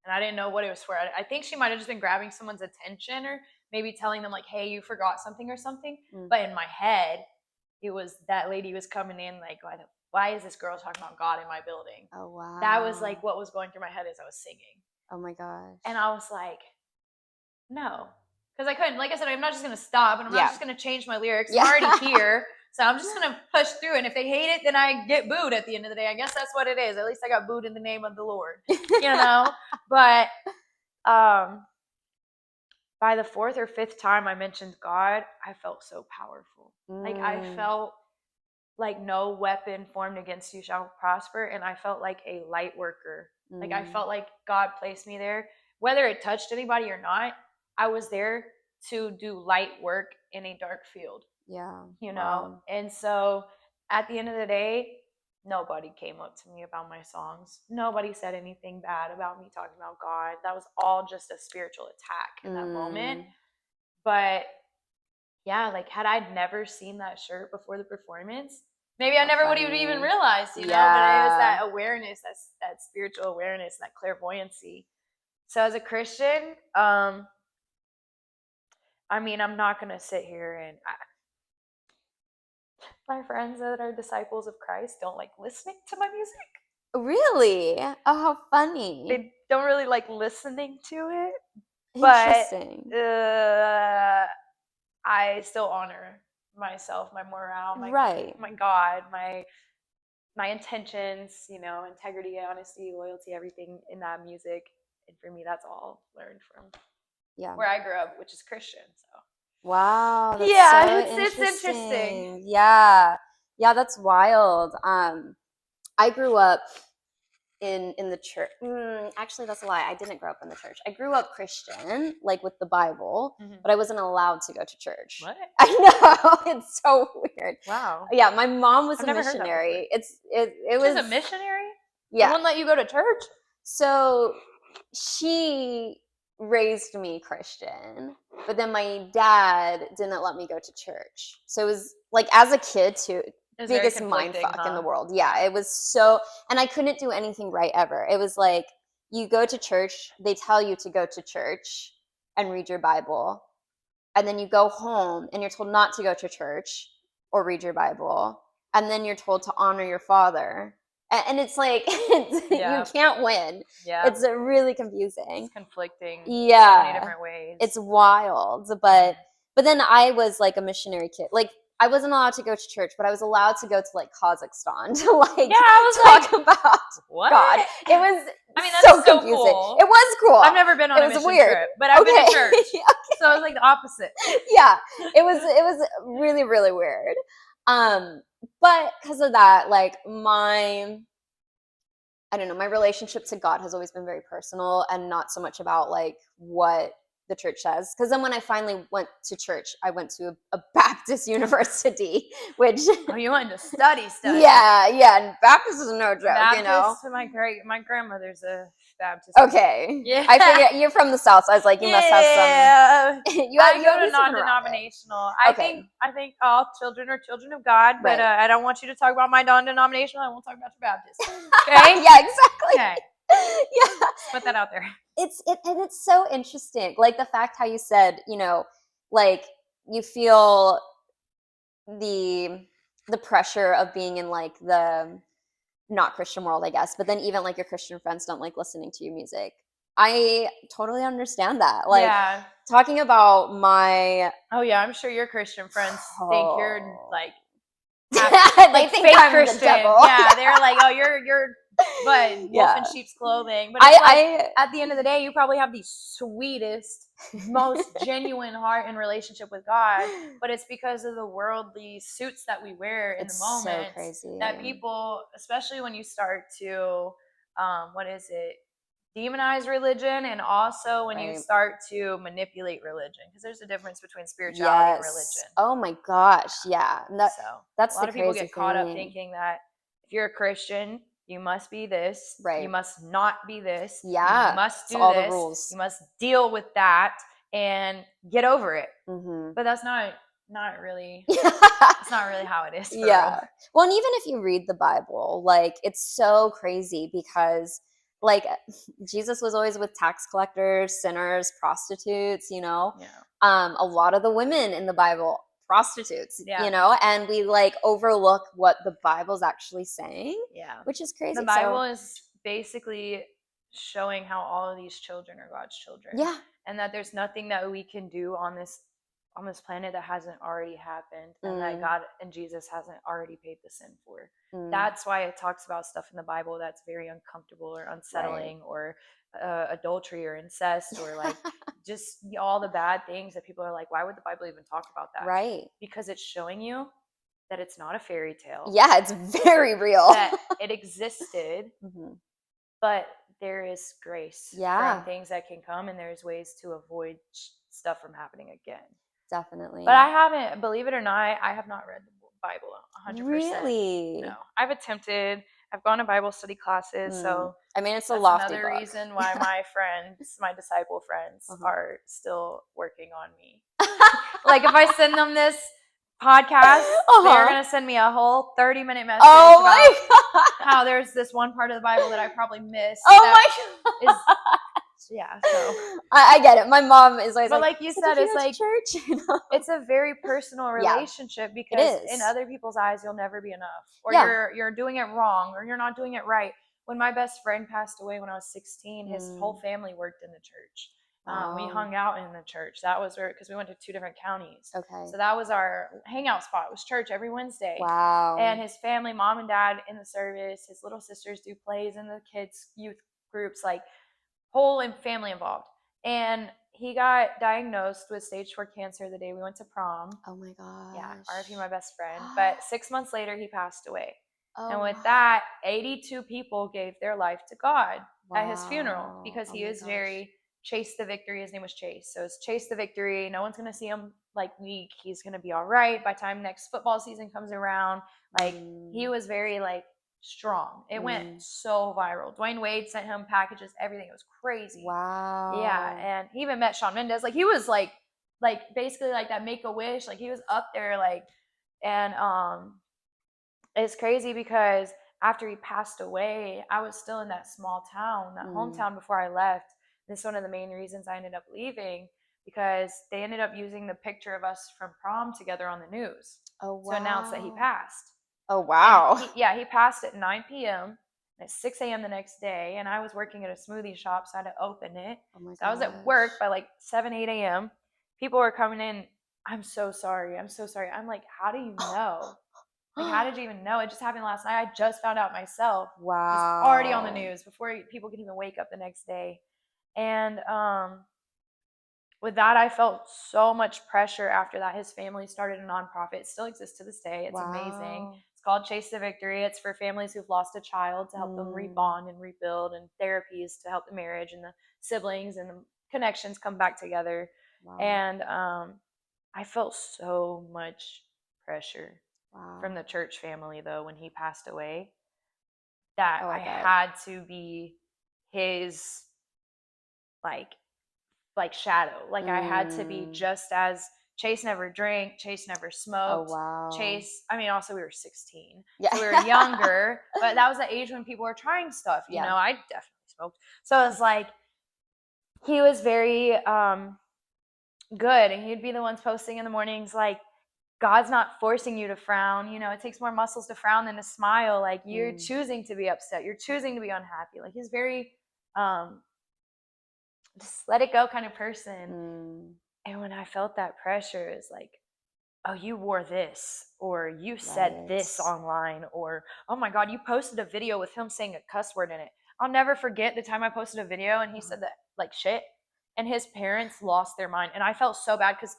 And I didn't know what it was for. I think she might have just been grabbing someone's attention or maybe telling them like, hey, you forgot something or something. But in my head, it was that lady was coming in like, why is this girl talking about God in my building? Oh, wow. That was like what was going through my head as I was singing. Oh, my gosh. And I was like, no. Because I couldn't. Like I said, I'm not just going to stop and I'm not just going to change my lyrics. I'm already here. So I'm just gonna push through, and if they hate it, then I get booed at the end of the day. I guess that's what it is. At least I got booed in the name of the Lord, But by the fourth or fifth time I mentioned God, I felt so powerful. Like I felt like no weapon formed against you shall prosper, and I felt like a light worker. Like I felt like God placed me there, whether it touched anybody or not. I was there to do light work in a dark field. Yeah. Wow. And so at the end of the day, nobody came up to me about my songs. Nobody said anything bad about me talking about God. That was all just a spiritual attack in that moment. But yeah, like had I never seen that shirt before the performance, maybe I never would have even realized, But it was that awareness, that spiritual awareness, that clairvoyancy. So as a Christian, I mean, I'm not gonna sit here and my friends that are disciples of Christ don't like listening to my music. Really? Oh, how funny. They don't really like listening to it. Interesting. But I still honor myself, my morale, my God, my intentions, integrity, honesty, loyalty, everything in that music. And for me, that's all learned from where I grew up, which is Christian. So wow, that's so it's interesting. Yeah, that's wild. I grew up in the church. Actually, that's a lie. I didn't grow up in the church. I grew up Christian, like with the Bible, but I wasn't allowed to go to church. What? I know, it's so weird. Wow. Yeah, my mom was I've a never heard that missionary. before. It was a missionary. Yeah, they wouldn't let you go to church. So she raised me Christian, but then my dad didn't let me go to church. So it was like, as a kid too, biggest mindfuck in the world. Yeah, it was so, and I couldn't do anything right ever. It was like, you go to church, they tell you to go to church and read your Bible, and then you go home and you're told not to go to church or read your Bible, and then you're told to honor your father. And it's like, you can't win. Yeah. It's really confusing. It's conflicting. Yeah. So many different ways. It's wild. But then I was like a missionary kid. Like, I wasn't allowed to go to church, but I was allowed to go to like Kazakhstan to talk about what? God. It was that's so confusing. Cool. It was cool. I've never been on a mission trip, but I've been to church. Okay. So it was like the opposite. Yeah. It was really, really weird. But because of that, like my relationship to God has always been very personal and not so much about like what the church says. Because then when I finally went to church, I went to a Baptist university, which you went to study. Yeah, and Baptist is no joke. Baptist, my grandmother's a Baptist. Okay, yeah. I figured you're from the South, so I was like, you must have some. I go to non-denominational. I think all children are children of God, but I don't want you to talk about my non-denominational. I won't talk about your Baptist. Okay? Yeah, exactly. Okay. Yeah, put that out there. It's so interesting, like the fact how you said, like you feel the pressure of being in like the not Christian world, I guess, but then even like your Christian friends don't like listening to your music. I totally understand that. Like talking about my I'm sure your Christian friends think you're like they think fake I'm Christian. The devil. Yeah, they're like, oh, you're but wolf in sheep's clothing. But it's at the end of the day, you probably have the sweetest, most genuine heart and relationship with God. But it's because of the worldly suits that we wear in the moment so crazy. That people, especially when you start to, demonize religion, and also when you start to manipulate religion, because there's a difference between spirituality and religion. Oh my gosh, yeah. That's a lot of people get caught up thinking that if you're a Christian, you must be this. Right. You must not be this. Yeah. You must do all this. The rules. You must deal with that and get over it. Mm-hmm. But that's not really. It's not really how it is. Yeah. Well, and even if you read the Bible, like it's so crazy because like Jesus was always with tax collectors, sinners, prostitutes. Yeah. A lot of the women in the Bible. Prostitutes, and we like overlook what the Bible's actually saying, which is crazy. The Bible is basically showing how all of these children are God's children, and that there's nothing that we can do on this on this planet that hasn't already happened, and that God and Jesus hasn't already paid the sin for. That's why it talks about stuff in the Bible that's very uncomfortable or unsettling, or adultery or incest, or like just all the bad things that people are like, why would the Bible even talk about that? Right. Because it's showing you that it's not a fairy tale. Yeah, it's very real. That it existed, but there is grace from things that can come, and there's ways to avoid stuff from happening again. Definitely. But I haven't, believe it or not, I have not read the Bible 100%. Really? No. I've attempted. I've gone to Bible study classes, so I mean, it's a that's lofty another book. reason why my friends, my disciple friends, are still working on me. Like, if I send them this podcast, they're going to send me a whole 30-minute message about how there's this one part of the Bible that I probably missed. Yeah, so I get it. My mom is always like you said, it's like church. It's a very personal relationship, because in other people's eyes, you'll never be enough, or you're doing it wrong, or you're not doing it right. When my best friend passed away when I was 16, his whole family worked in the church. We hung out in the church. That was because we went to 2 different counties. Okay. So that was our hangout spot. It was church every Wednesday. Wow. And his family, mom and dad in the service, his little sisters do plays in the kids' youth groups, like whole family involved. And he got diagnosed with stage 4 cancer the day we went to prom. Oh my gosh. Yeah, RIP my best friend. But 6 months later, he passed away. And with that, 82 people gave their life to God at his funeral, because he is very Chase the Victory. His name was Chase. So it's Chase the Victory. No one's going to see him like weak. He's going to be all right by the time next football season comes around. Like, he was very like strong. It went so viral. Dwayne Wade sent him packages, everything. It was crazy. Wow. Yeah, and he even met Shawn Mendes. Like, he was like basically like that Make-A-Wish. Like, he was up there, like, and it's crazy because after he passed away, I was still in that small town, that hometown, before I left. This is one of the main reasons I ended up leaving, because they ended up using the picture of us from prom together on the news to announce that he passed. Oh, wow. He passed at 9 p.m. At 6 a.m. the next day, and I was working at a smoothie shop, so I had to open it. So I was at work by like 7, 8 a.m. People were coming in. I'm so sorry. I'm so sorry. I'm like, how do you know? Like, how did you even know? It just happened last night. I just found out myself. Wow. It was already on the news before people could even wake up the next day. And with that, I felt so much pressure after that. His family started a nonprofit. It still exists to this day. It's amazing. It's called Chase the Victory. It's for families who've lost a child, to help them rebond and rebuild, and therapies to help the marriage and the siblings and the connections come back together. And I felt so much pressure from the church family, though, when he passed away, that I had to be his like shadow. Like, I had to be just as Chase never drank, Chase never smoked. Oh, wow. Chase, I mean, also we were 16. Yeah. So we were younger, but that was the age when people were trying stuff, you know. I definitely smoked. So it was like, he was very good, and he'd be the ones posting in the mornings like, God's not forcing you to frown. You know, it takes more muscles to frown than to smile. Like, you're choosing to be upset. You're choosing to be unhappy. Like, he's very just let it go kind of person. And when I felt that pressure, it's like, oh, you wore this, or you said this online, or, oh my God, you posted a video with him saying a cuss word in it. I'll never forget the time I posted a video and he said that, like, shit. And his parents lost their mind. And I felt so bad because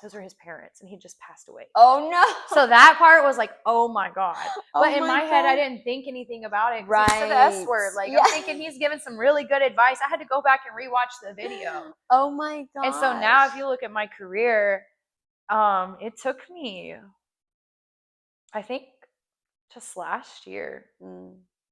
those were his parents and he just passed away. Oh no. So that part was like, oh my God. But in my head, I didn't think anything about it. Right. He said the S word. Like, I'm thinking he's giving some really good advice. I had to go back and rewatch the video. Oh my God. And so now if you look at my career, it took me, I think, just last year.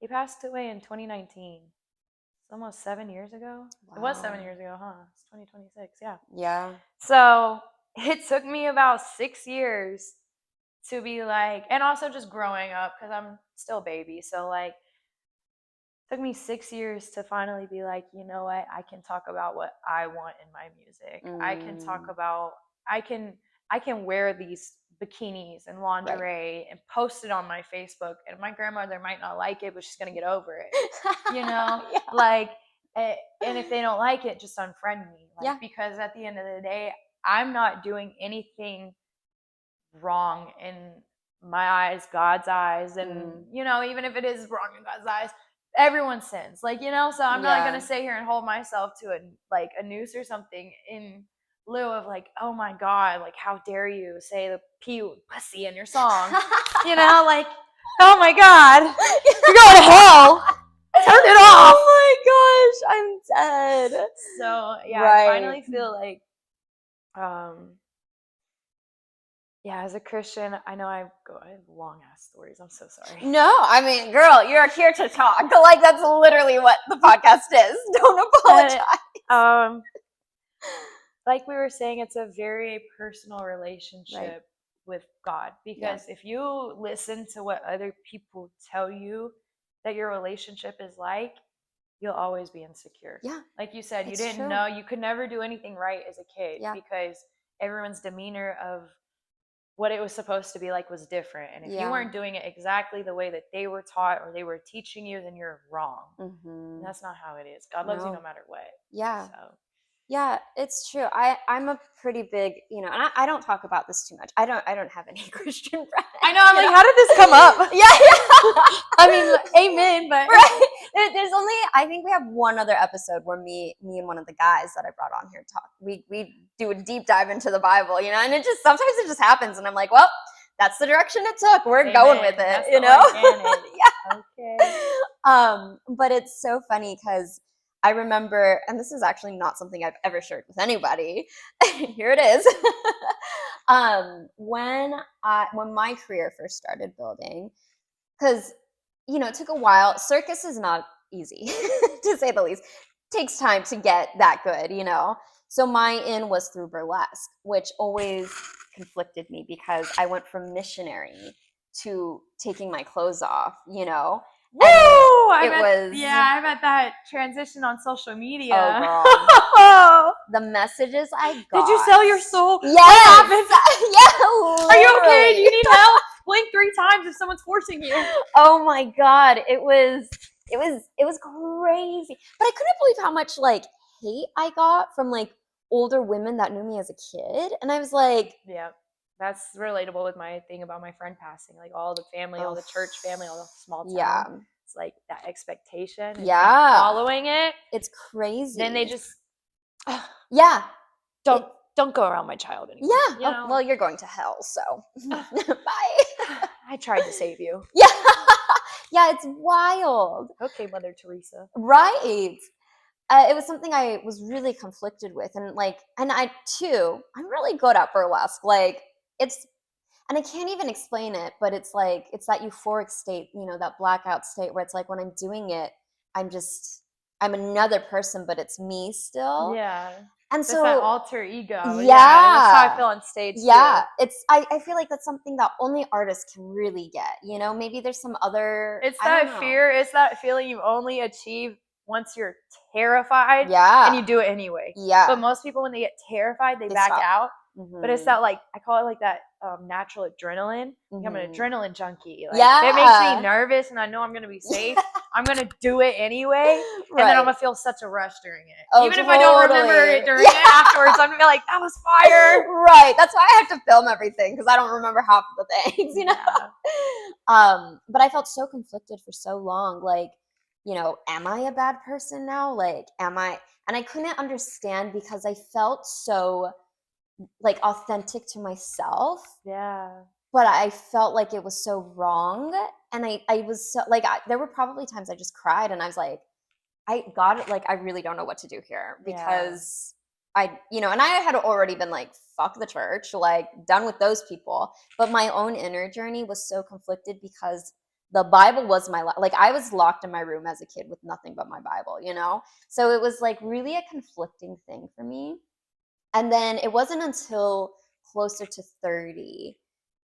He passed away in 2019. It's almost 7 years ago. Wow. It was 7 years ago, huh? It's 2026. Yeah. Yeah. So it took me about 6 years to be like, and also just growing up because I'm still a baby. So like, it took me 6 years to finally be like, you know what? I can talk about what I want in my music. I can talk about, I can wear these bikinis and lingerie and post it on my Facebook, and my grandmother might not like it, but she's gonna get over it, you know. Like, and if they don't like it, just unfriend me, like, because at the end of the day, I'm not doing anything wrong in my eyes, God's eyes, and you know, even if it is wrong in God's eyes, everyone sins, like, you know. So I'm not gonna sit here and hold myself to a noose or something in lieu of like, oh my God, like how dare you say the P pussy in your song, you know, like, oh my God, you're going to hell. Turn it off. Oh my gosh, I'm dead. So yeah, right. I finally feel like, yeah, as a Christian, I know I have long ass stories. I'm so sorry. No, I mean, girl, you're here to talk. Like, that's literally what the podcast is. Don't apologize. Like we were saying, it's a very personal relationship with God, because if you listen to what other people tell you that your relationship is like, you'll always be insecure. Yeah. Like you said, you didn't know, you could never do anything right as a kid because everyone's demeanor of what it was supposed to be like was different. And if you weren't doing it exactly the way that they were taught or they were teaching you, then you're wrong. And that's not how it is. God loves you no matter what. Yeah. So. Yeah, it's true. I'm a pretty big, you know, and I don't talk about this too much. I don't have any Christian friends. I know. I'm like, how did this come up? Yeah. I mean, amen. But there's only, I think we have one other episode where me and one of the guys that I brought on here talk. We do a deep dive into the Bible, you know, and sometimes it just happens, and I'm like, well, that's the direction it took. We're going with it, that's you know. Yeah. Okay. But it's so funny because I remember, and this is actually not something I've ever shared with anybody. Here it is. When my career first started building, because, you know, it took a while. Circus is not easy, to say the least. It takes time to get that good, you know. So my in was through burlesque, which always conflicted me because I went from missionary to taking my clothes off, you know. Woo! I'm at that transition on social media. Oh, girl. The messages I got. Did you sell your soul? Yes. Yeah. Literally. Are you okay? Do you need help? Blink 3 times if someone's forcing you. Oh my God. It was crazy. But I couldn't believe how much like hate I got from like older women that knew me as a kid. And I was like, yeah. That's relatable with my thing about my friend passing. Like all the family, all the church family, all the small town. Yeah. It's like that expectation. And following it. It's crazy. Then they just don't go around my child anymore. Yeah. You know? Well, you're going to hell, so bye. I tried to save you. Yeah. Yeah, it's wild. Okay, Mother Teresa. Right. It was something I was really conflicted with, and I'm really good at burlesque. Like, and I can't even explain it, but it's like, it's that euphoric state, you know, that blackout state where it's like when I'm doing it, I'm another person, but it's me still. Yeah. And it's so that alter ego. Yeah. That's how I feel on stage. Yeah. Too. I feel like that's something that only artists can really get, you know, maybe there's some other. It's that fear. It's that feeling you only achieve once you're terrified. Yeah. And you do it anyway. Yeah. But most people, when they get terrified, they back out. Mm-hmm. But it's that, like, I call it like that natural adrenaline. Mm-hmm. I'm an adrenaline junkie. Like, it makes me nervous, and I know I'm going to be safe. I'm going to do it anyway. And then I'm going to feel such a rush during it. Oh, even if I don't remember it during it afterwards, I'm going to be like, that was fire. Right. That's why I have to film everything, because I don't remember half of the things, you know? Yeah. But I felt so conflicted for so long. Like, you know, am I a bad person now? Like, am I? And I couldn't understand because I felt so like authentic to myself. Yeah. But I felt like it was so wrong. And I was so like, there were probably times I just cried and I was like, I really don't know what to do here, because and I had already been like, fuck the church, like done with those people. But my own inner journey was so conflicted because the Bible was like, I was locked in my room as a kid with nothing but my Bible, you know? So it was like really a conflicting thing for me. And then it wasn't until closer to 30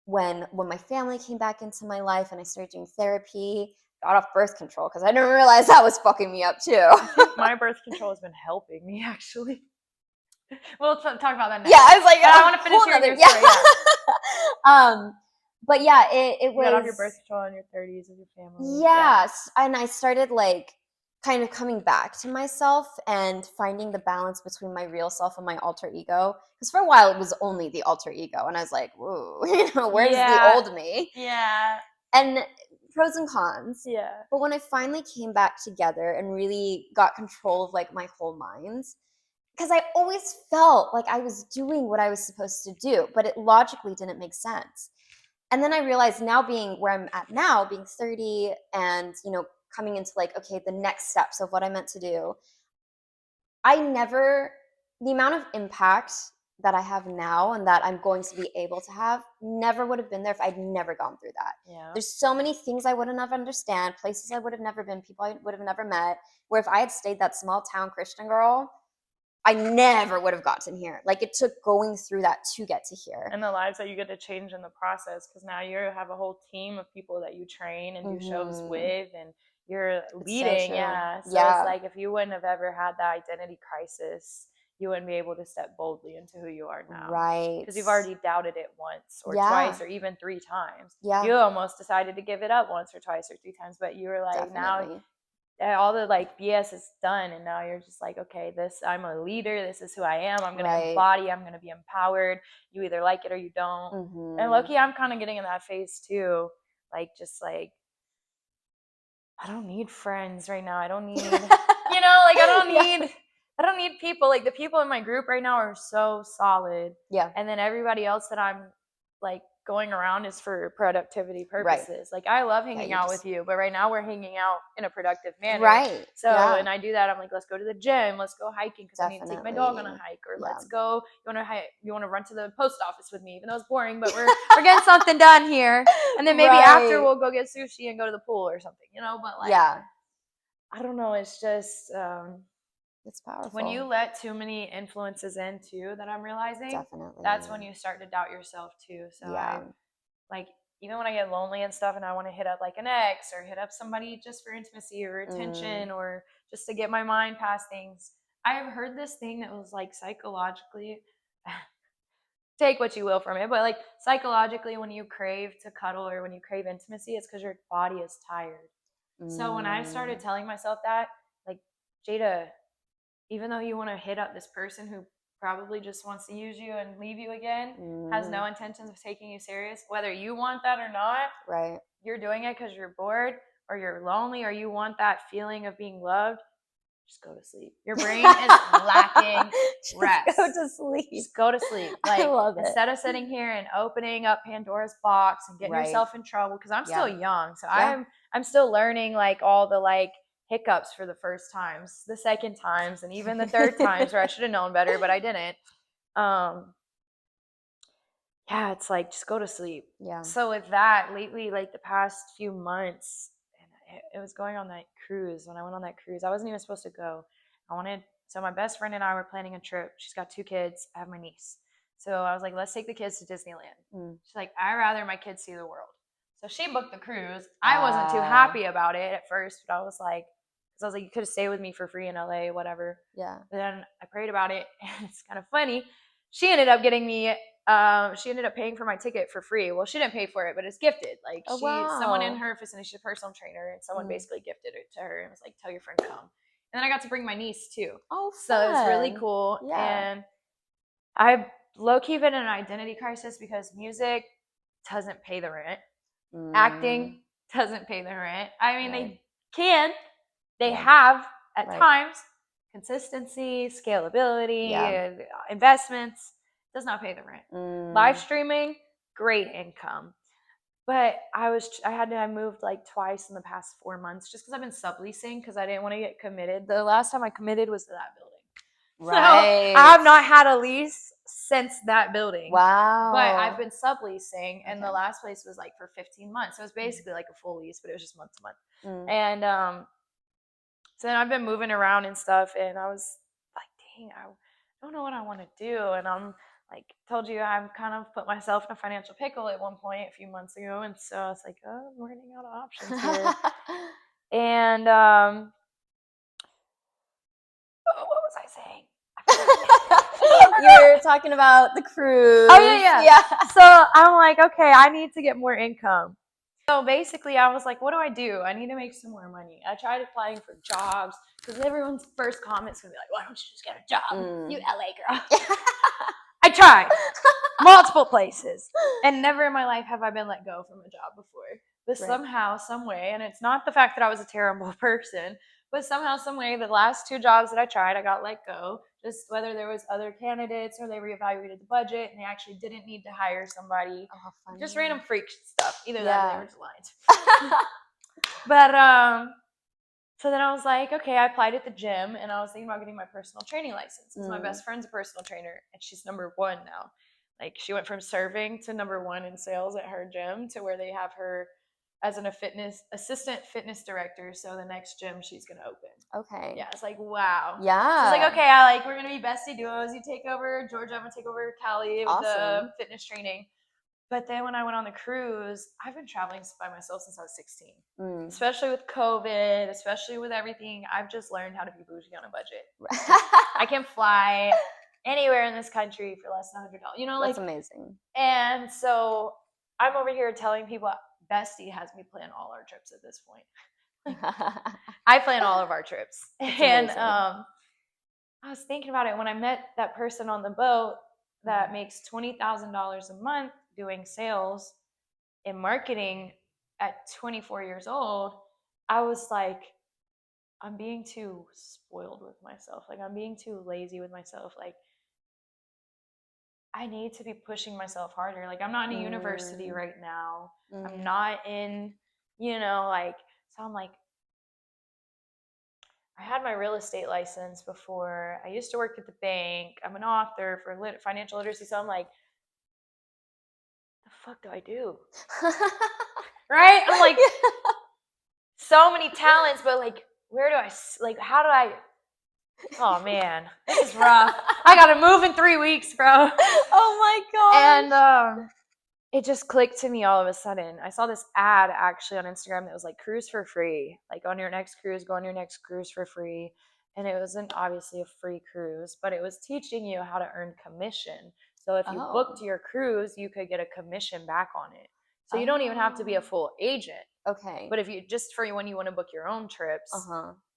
when my family came back into my life and I started doing therapy, got off birth control because I didn't realize that was fucking me up too. My birth control has been helping me, actually. We'll talk about that next. Yeah, I was like, I want to finish your story. But yeah, it was. You got off your birth control in your 30s with your family. Yes, and I started like kind of coming back to myself and finding the balance between my real self and my alter ego. Because for a while it was only the alter ego, and I was like, whoa, where's the old me? Yeah. And pros and cons. Yeah. But when I finally came back together and really got control of like my whole mind, because I always felt like I was doing what I was supposed to do, but it logically didn't make sense. And then I realized, now being where I'm at now, being 30 and, coming into like, okay, the next steps of what I meant to do, the amount of impact that I have now and that I'm going to be able to have never would have been there if I'd never gone through that. Yeah. There's so many things I wouldn't have understand, places I would have never been, people I would have never met, where if I had stayed that small town Christian girl, I never would have gotten here. Like, it took going through that to get to here. And the lives that you get to change in the process, because now you have a whole team of people that you train and do shows with, and you're leading. So yeah. So yeah. It's like, if you wouldn't have ever had that identity crisis, you wouldn't be able to step boldly into who you are now. Right. Because you've already doubted it once or twice or even 3 times. Yeah. You almost decided to give it up once or twice or 3 times, but you were like, Definitely. now all the like BS is done, and now you're just like, okay, I'm a leader, this is who I am, I'm gonna embody, I'm gonna be empowered. You either like it or you don't. Mm-hmm. And low-key, I'm kind of getting in that phase too, like, just like, I don't need friends right now. I don't need I don't need people. Like, the people in my group right now are so solid. Yeah. And then everybody else that I'm like going around is for productivity purposes. Right. Like, I love hanging out with you, but right now we're hanging out in a productive manner. Right. So, and I do that. I'm like, let's go to the gym. Let's go hiking because I need to take my dog on a hike. Or let's go. You want to run to the post office with me, even though it's boring, but we're getting something done here. And then maybe after we'll go get sushi and go to the pool or something, But like, I don't know. It's just, it's powerful. When you let too many influences in too, that I'm realizing, definitely, that's when you start to doubt yourself too. So like, even when I get lonely and stuff and I want to hit up like an ex or hit up somebody just for intimacy or attention or just to get my mind past things, I have heard this thing that was like, psychologically, take what you will from it, but like, psychologically, when you crave to cuddle or when you crave intimacy, it's because your body is tired. So when I started telling myself that, like, Jada, even though you want to hit up this person who probably just wants to use you and leave you again, has no intentions of taking you serious, whether you want that or not, you're doing it because you're bored or you're lonely or you want that feeling of being loved, just go to sleep. Your brain is lacking rest. Go to sleep. Just go to sleep. Like, I love it. Instead of sitting here and opening up Pandora's box and getting yourself in trouble, because I'm still young, so I'm still learning like all the like hiccups for the first times, the second times, and even the third times where I should have known better, but I didn't. It's like, just go to sleep. Yeah. So with that, lately, like the past few months, and it was going on that cruise. When I went on that cruise, I wasn't even supposed to go. So my best friend and I were planning a trip. She's got 2 kids. I have my niece. So I was like, let's take the kids to Disneyland. She's like, I'd rather my kids see the world. So she booked the cruise. I wasn't too happy about it at first, but I was like, you could have stayed with me for free in LA, whatever. Yeah. But then I prayed about it, and it's kind of funny. She ended up paying for my ticket for free. Well, she didn't pay for it, but it's gifted. Like, someone in her vicinity, she's a personal trainer, and someone basically gifted it to her and was like, tell your friend come. And then I got to bring my niece too. Oh, fun. So it's really cool. Yeah. And I've low-key been in an identity crisis because music doesn't pay the rent. Acting doesn't pay the rent. I mean, they have at times. Consistency, scalability, investments, does not pay the rent. Live streaming, great income. But I moved like twice in the past 4 months just because I've been subleasing because I didn't want to get committed. The last time I committed was to that building. Right. So I have not had a lease since that building. Wow. But I've been subleasing, and the last place was like for 15 months. So it was basically like a full lease, but it was just month to month. And so then I've been moving around and stuff, and I was like, dang, I don't know what I want to do. And I'm like, told you, I've kind of put myself in a financial pickle at one point a few months ago. And so I was like, oh, I'm running out of options here. And what was I saying? You were talking about the cruise. Oh, yeah. So I'm like, okay, I need to get more income. So basically, I was like, what do I do? I need to make some more money. I tried applying for jobs because everyone's first comment's going to be like, why don't you just get a job, you LA girl? I tried multiple places, and never in my life have I been let go from a job before. But somehow, some way, and it's not the fact that I was a terrible person, but somehow, some way, the last 2 jobs that I tried, I got let go. Just whether there was other candidates or they reevaluated the budget and they actually didn't need to hire somebody. Oh, just random freak stuff. Either that or they were just lying. But so then I was like, okay, I applied at the gym and I was thinking about getting my personal training license. Because my best friend's a personal trainer and she's number 1 now. Like she went from serving to number 1 in sales at her gym to where they have her as an assistant fitness director. So the next gym she's gonna open. Okay. Yeah, it's like wow. Yeah. It's like, okay, we're gonna be bestie duos. You take over Georgia, I'm gonna take over Cali with the fitness training. But then when I went on the cruise, I've been traveling by myself since I was 16. Especially with COVID, especially with everything, I've just learned how to be bougie on a budget. I can fly anywhere in this country for less than $100. You know, that's amazing. And so I'm over here telling people, Bestie has me plan all our trips at this point. I plan all of our trips. And I was thinking about it when I met that person on the boat that makes $20,000 a month doing sales and marketing at 24 years old. I was like, I'm being too spoiled with myself. Like I'm being too lazy with myself. Like I need to be pushing myself harder. Like I'm not in a university right now. I'm not in, so I'm like, I had my real estate license before. I used to work at the bank. I'm an author for financial literacy. So I'm like, the fuck do I do? Right? I'm like, so many talents, but like, where do I, how do I, oh man, this is rough. I got to move in 3 weeks, bro. Oh my God. And it just clicked to me all of a sudden. I saw this ad actually on Instagram that was like cruise for free. Like on your next cruise, go on your next cruise for free. And it wasn't obviously a free cruise, but it was teaching you how to earn commission. So if you booked your cruise, you could get a commission back on it. So you don't even have to be a full agent. Okay. But if you just for when you want to book your own trips,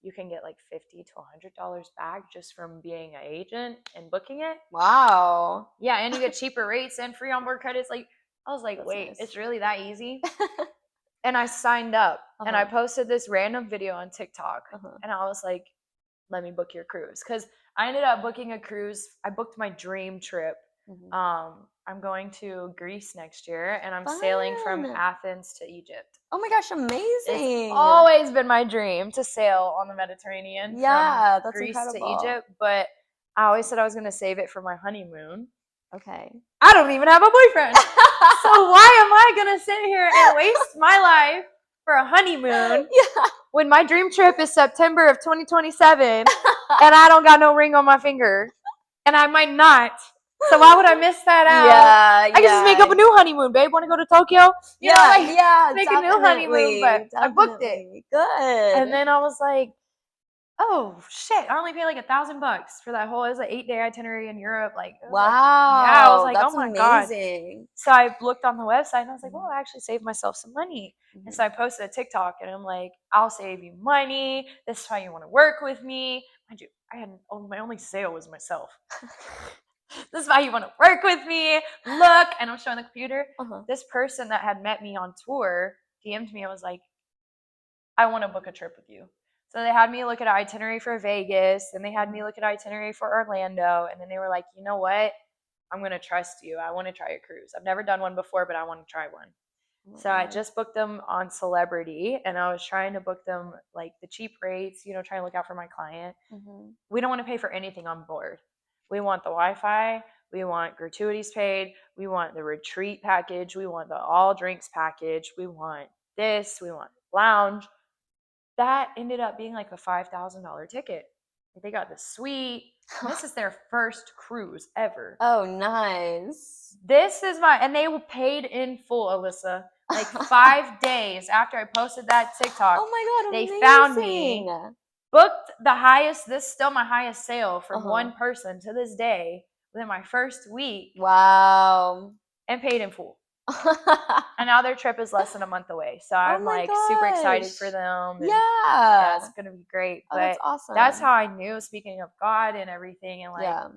you can get like $50 to $100 back just from being an agent and booking it. Wow. Yeah, and you get cheaper rates and free onboard credits. Like I was like, wait, nice. It's really that easy? And I signed up and I posted this random video on TikTok and I was like, let me book your cruise. Because I ended up booking a cruise. I booked my dream trip. I'm going to Greece next year and I'm sailing from Athens to Egypt. Oh my gosh, amazing. It's always been my dream to sail on the Mediterranean from that's Greece incredible. to Egypt. But I always said I was going to save it for my honeymoon. Okay. I don't even have a boyfriend. So why am I going to sit here and waste my life for a honeymoon when my dream trip is September of 2027 and I don't got no ring on my finger and I might not. So why would I miss that out? I can just make up a new honeymoon, babe. Want to go to Tokyo? Make a new honeymoon, but I booked it. Good. And then I was like, oh shit! I only paid like $1,000 for that whole. It was an 8-day itinerary in Europe. Like wow, I was like, that's oh my amazing. God. So I looked on the website and I was like, well, I actually saved myself some money. And so I posted a TikTok and I'm like, I'll save you money. This is how you want to work with me. Mind you, my only sale was myself. This is how you want to work with me. Look, and I'm showing the computer. This person that had met me on tour DM'd me. I was like, I want to book a trip with you. So they had me look at an itinerary for Vegas, and they had me look at an itinerary for Orlando, and then they were like, you know what? I'm going to trust you. I want to try a cruise. I've never done one before, but I want to try one. So I just booked them on Celebrity, and I was trying to book them like the cheap rates, trying to look out for my client. We don't want to pay for anything on board. We want the Wi-Fi. We want gratuities paid. We want the retreat package. We want the all drinks package. We want this. We want lounge. That ended up being like a $5,000 ticket. They got the suite. This is their first cruise ever. Oh, nice. And they were paid in full, Alyssa. Like 5 days after I posted that TikTok. Oh my God, amazing. They found me, booked the highest, this is still my highest sale from one person to this day within my first week. Wow. And paid in full. And now their trip is less than a month away. So I'm my like super excited gosh. for them. And Yeah. it's going to be great. Oh, But that's awesome. that's how I knew, speaking of God and everything, and like Yeah.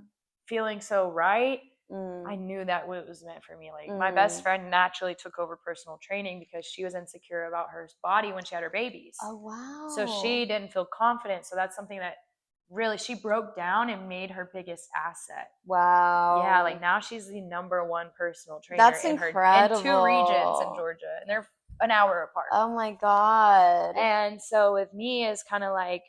feeling so right, Mm. I knew that it was meant for me. Like my best friend naturally took over personal training because she was insecure about her body when she had her babies. Oh, wow. So she didn't feel confident. So that's something that really she broke down and made her biggest asset. Wow. Yeah, like now she's the #1 personal trainer That's in incredible. in 2 regions in Georgia, and they're an hour apart. Oh my God. And so with me is kind of like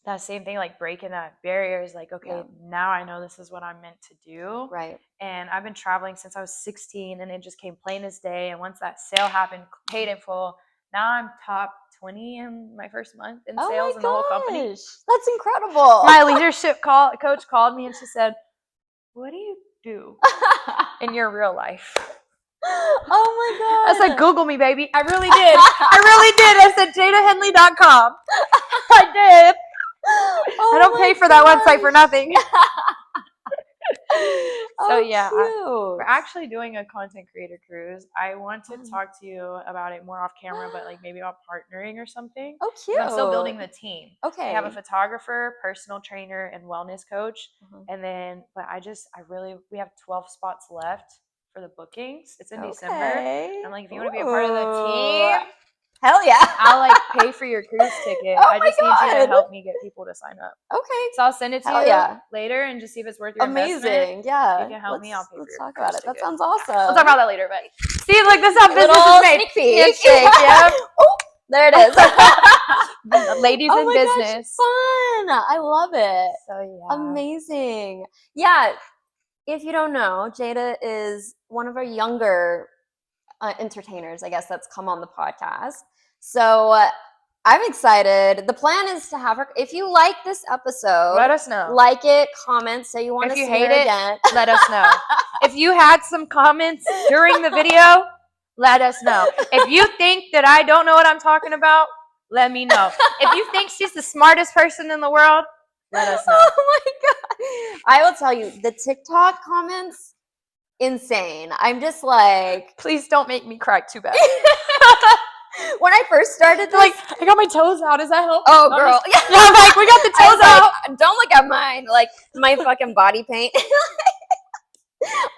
that same thing, like breaking that barrier is like, okay, now I know this is what I'm meant to do. Right. And I've been traveling since I was 16, and it just came plain as day. And once that sale happened, paid in full, now I'm top 20 in my first month in sales in the whole company. That's incredible. My leadership coach called me and she said, what do you do in your real life? Oh my God. I said, Google me, baby. I really did. I really did. I said, jadahenley.com. I did. I don't pay for that website for nothing. So yeah, we're actually doing a content creator cruise. I want to talk to you about it more off camera, but like maybe about partnering or something. Oh, cute. I'm still building the team. Okay. I have a photographer, personal trainer, and wellness coach. And then, but we have 12 spots left for the bookings. It's in December. I'm like, if you want to be a part of the team, hell yeah. I'll like pay for your cruise ticket. I just need you to help me get people to sign up. Okay. So I'll send it to you later and just see if it's worth your investment. Yeah. You can help me. I'll pay for your talk cruise about it. ticket. That sounds awesome. We'll talk about that later, but see, like this is how business Little is made. Sneak peek. Handshake, yeah. Oh, there it is. Ladies in business. Fun. I love it. So yeah. Amazing. Yeah. If you don't know, Jada is one of our younger entertainers, I guess, that's come on the podcast. So I'm excited. The plan is to have her. If you like this episode, let us know. Like it, comment, say you want to see her again. Let us know. If you had some comments during the video, let us know. If you think that I don't know what I'm talking about, let me know. If you think she's the smartest person in the world, let us know. Oh my God. I will tell you, the TikTok comments, insane. I'm just like, please don't make me cry too bad. When I first started this, like, I got my toes out. Does that help? Oh, girl. Yeah, I'm like, we got the toes out. Like, don't look at mine. Like, my fucking body paint.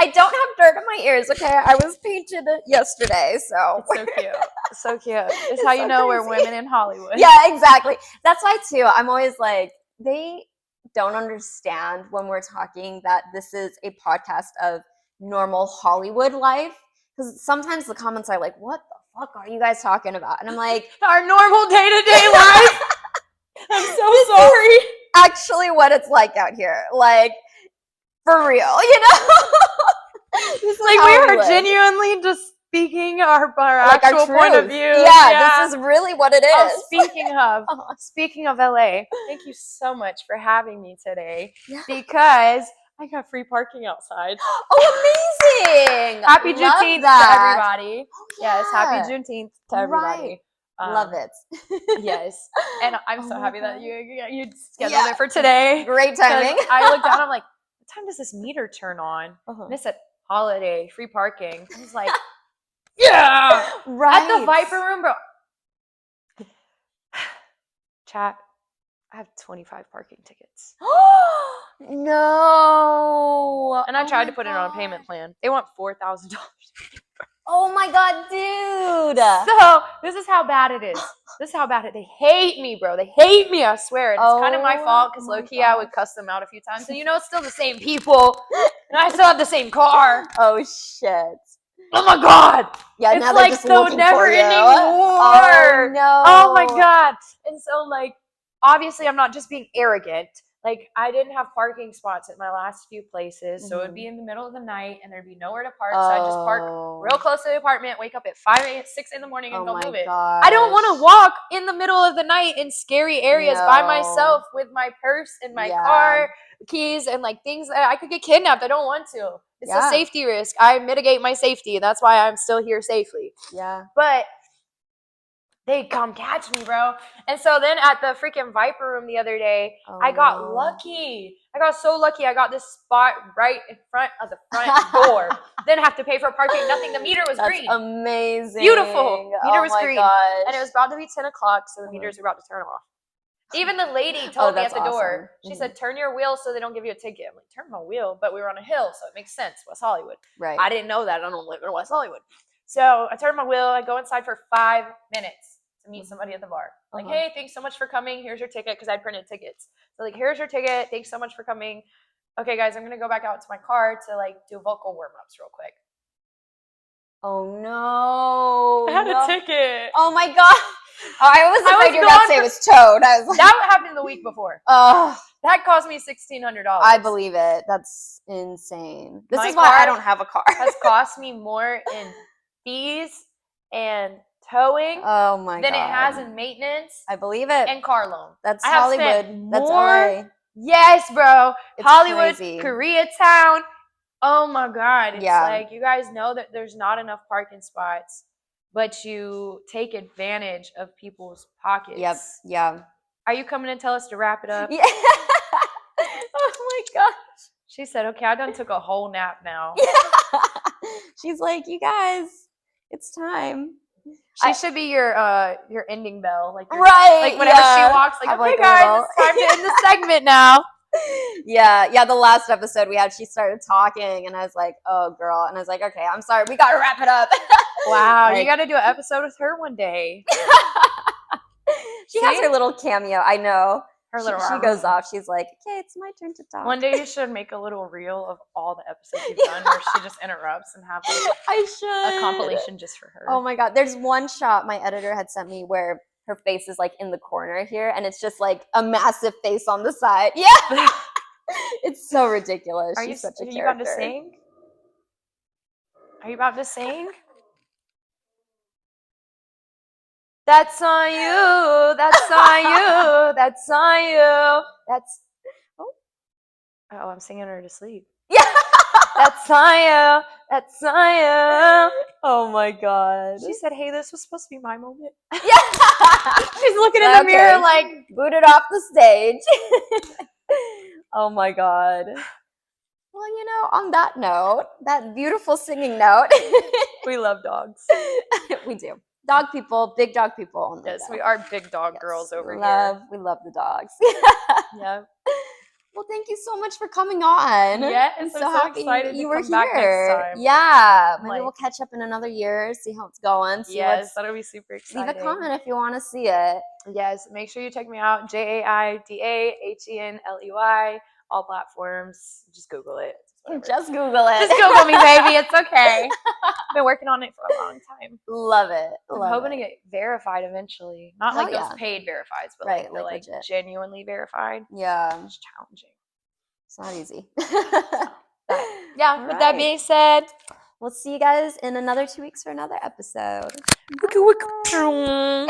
I don't have dirt in my ears, okay? I was painted yesterday, so. It's so cute. So cute. It's how you know we're women in Hollywood. Yeah, exactly. That's why, too, I'm always like, they don't understand when we're talking that this is a podcast of normal Hollywood life. Because sometimes the comments are like, what the fuck are you guys talking about? And I'm like, our normal day-to-day life. I'm so sorry. Actually what it's like out here. Like, for real, you know? Like, we are genuinely just speaking our like actual point of view. Yeah, this is really what it is. Speaking of LA, thank you so much for having me today because I got free parking outside. Oh, amazing! Happy Juneteenth to everybody. Oh, yeah. Yes, happy Juneteenth to everybody. Right. Love it. Yes. And I'm so happy that you scheduled it for today. Great timing. I looked down, I'm like, what time does this meter turn on? And it said holiday, free parking. I was like, yeah! Right. At the Viper Room, bro. Chat, I have 25 parking tickets. No. And I tried to put it on a payment plan. They want $4,000. Oh my God, dude. So this is how bad it is. This is how bad it is. They hate me, bro. They hate me, I swear. And it's kind of my fault because low-key I would cuss them out a few times. And you know, it's still the same people. And I still have the same car. Oh, shit. Oh my God. Yeah, it's now like just the never-ending war. Oh, no. Oh my God. And so, like, obviously I'm not just being arrogant. Like, I didn't have parking spots at my last few places, so it would be in the middle of the night, and there'd be nowhere to park, so I'd just park real close to the apartment, wake up at 6 in the morning, and go move it. I don't want to walk in the middle of the night in scary areas by myself with my purse and my car keys and, like, things that I could get kidnapped. I don't want to. It's a safety risk. I mitigate my safety, and that's why I'm still here safely. Yeah. But they come catch me, bro. And so then at the freaking Viper Room the other day, I got lucky. I got so lucky. I got this spot right in front of the front door. Didn't have to pay for parking, nothing. The meter was green. Amazing. Beautiful. Meter was green. Gosh. And it was about to be 10 o'clock, so the meters were about to turn off. Even the lady told me at the door, she said, turn your wheel so they don't give you a ticket. I'm like, turn my wheel? But we were on a hill, so it makes sense. West Hollywood. Right. I didn't know that. I don't live in West Hollywood. So I turn my wheel. I go inside for 5 minutes to meet somebody at the bar. Like, hey, thanks so much for coming. Here's your ticket, because I printed tickets. So like, here's your ticket. Thanks so much for coming. Okay, guys, I'm going to go back out to my car to like do vocal warm-ups real quick. Oh, no. I had a ticket. Oh, my God. Oh, I was afraid you were about to say it was towed. I was like, that happened the week before. Oh, that cost me $1,600. I believe it. That's insane. This My is why I car don't have a car. has cost me more in fees and towing Oh my than God. it has in maintenance I believe it. and car loan. That's I have Hollywood. spent That's more- LA. Yes, bro. It's Hollywood, crazy. Koreatown. Oh my God. It's Yeah. like you guys know that there's not enough parking spots, but you take advantage of people's pockets. Yep. Yeah. Are you coming to tell us to wrap it up? Yeah. Oh my gosh. She said, okay, I done took a whole nap now. She's like, you guys, it's time. She should be your ending bell. Like Right. Like whenever she walks, like, I'm okay, like a guys, little- it's time to end the segment now. Yeah. The last episode we had, she started talking, and I was like, "Oh, girl," and I was like, "Okay, I'm sorry, we gotta wrap it up." Wow, Like- you got to do an episode with her one day. She has her little cameo. I know. Her little. She goes off. She's like, "Okay, it's my turn to talk." One day you should make a little reel of all the episodes you've done, where she just interrupts and have like I should a compilation just for her. Oh my God, there's one shot my editor had sent me where her face is like in the corner here, and it's just like a massive face on the side. Yeah. It's so ridiculous. She's such a you about to character. sing? Are you about to sing? That's on you. That's on you. That's on you. That's. Oh, I'm singing her to sleep. Yeah. That's on you. That's on you. Oh my God. She said, "Hey, this was supposed to be my moment." Yeah. She's looking in the mirror like, booted off the stage. Oh my God. Well, on that note, that beautiful singing note, we love dogs. we do. Dog people, big dog people. Yes, we are big dog girls over We here. love the dogs. Yeah. Well, thank you so much for coming on. Yes, I'm I'm so so happy excited you to were come back next here. time. Yeah, maybe Like- we'll catch up in another year, see how it's going. See Yes, that'll be super leave exciting. a comment if you want to see it. Yes, make sure you check me out. JAIDAHENLEY, all platforms. Just Google it. Just Google it. Just Google me, baby. It's okay. I've been working on it for a long time. Love it. I'm Love hoping it. to get verified eventually. Not Hell like yeah. those paid verifieds, but Right, like the like legit. genuinely verified. Yeah, It's challenging. it's not easy. Yeah, with that Right. being said, We'll see you guys in another 2 weeks for another episode. wicka, wicka,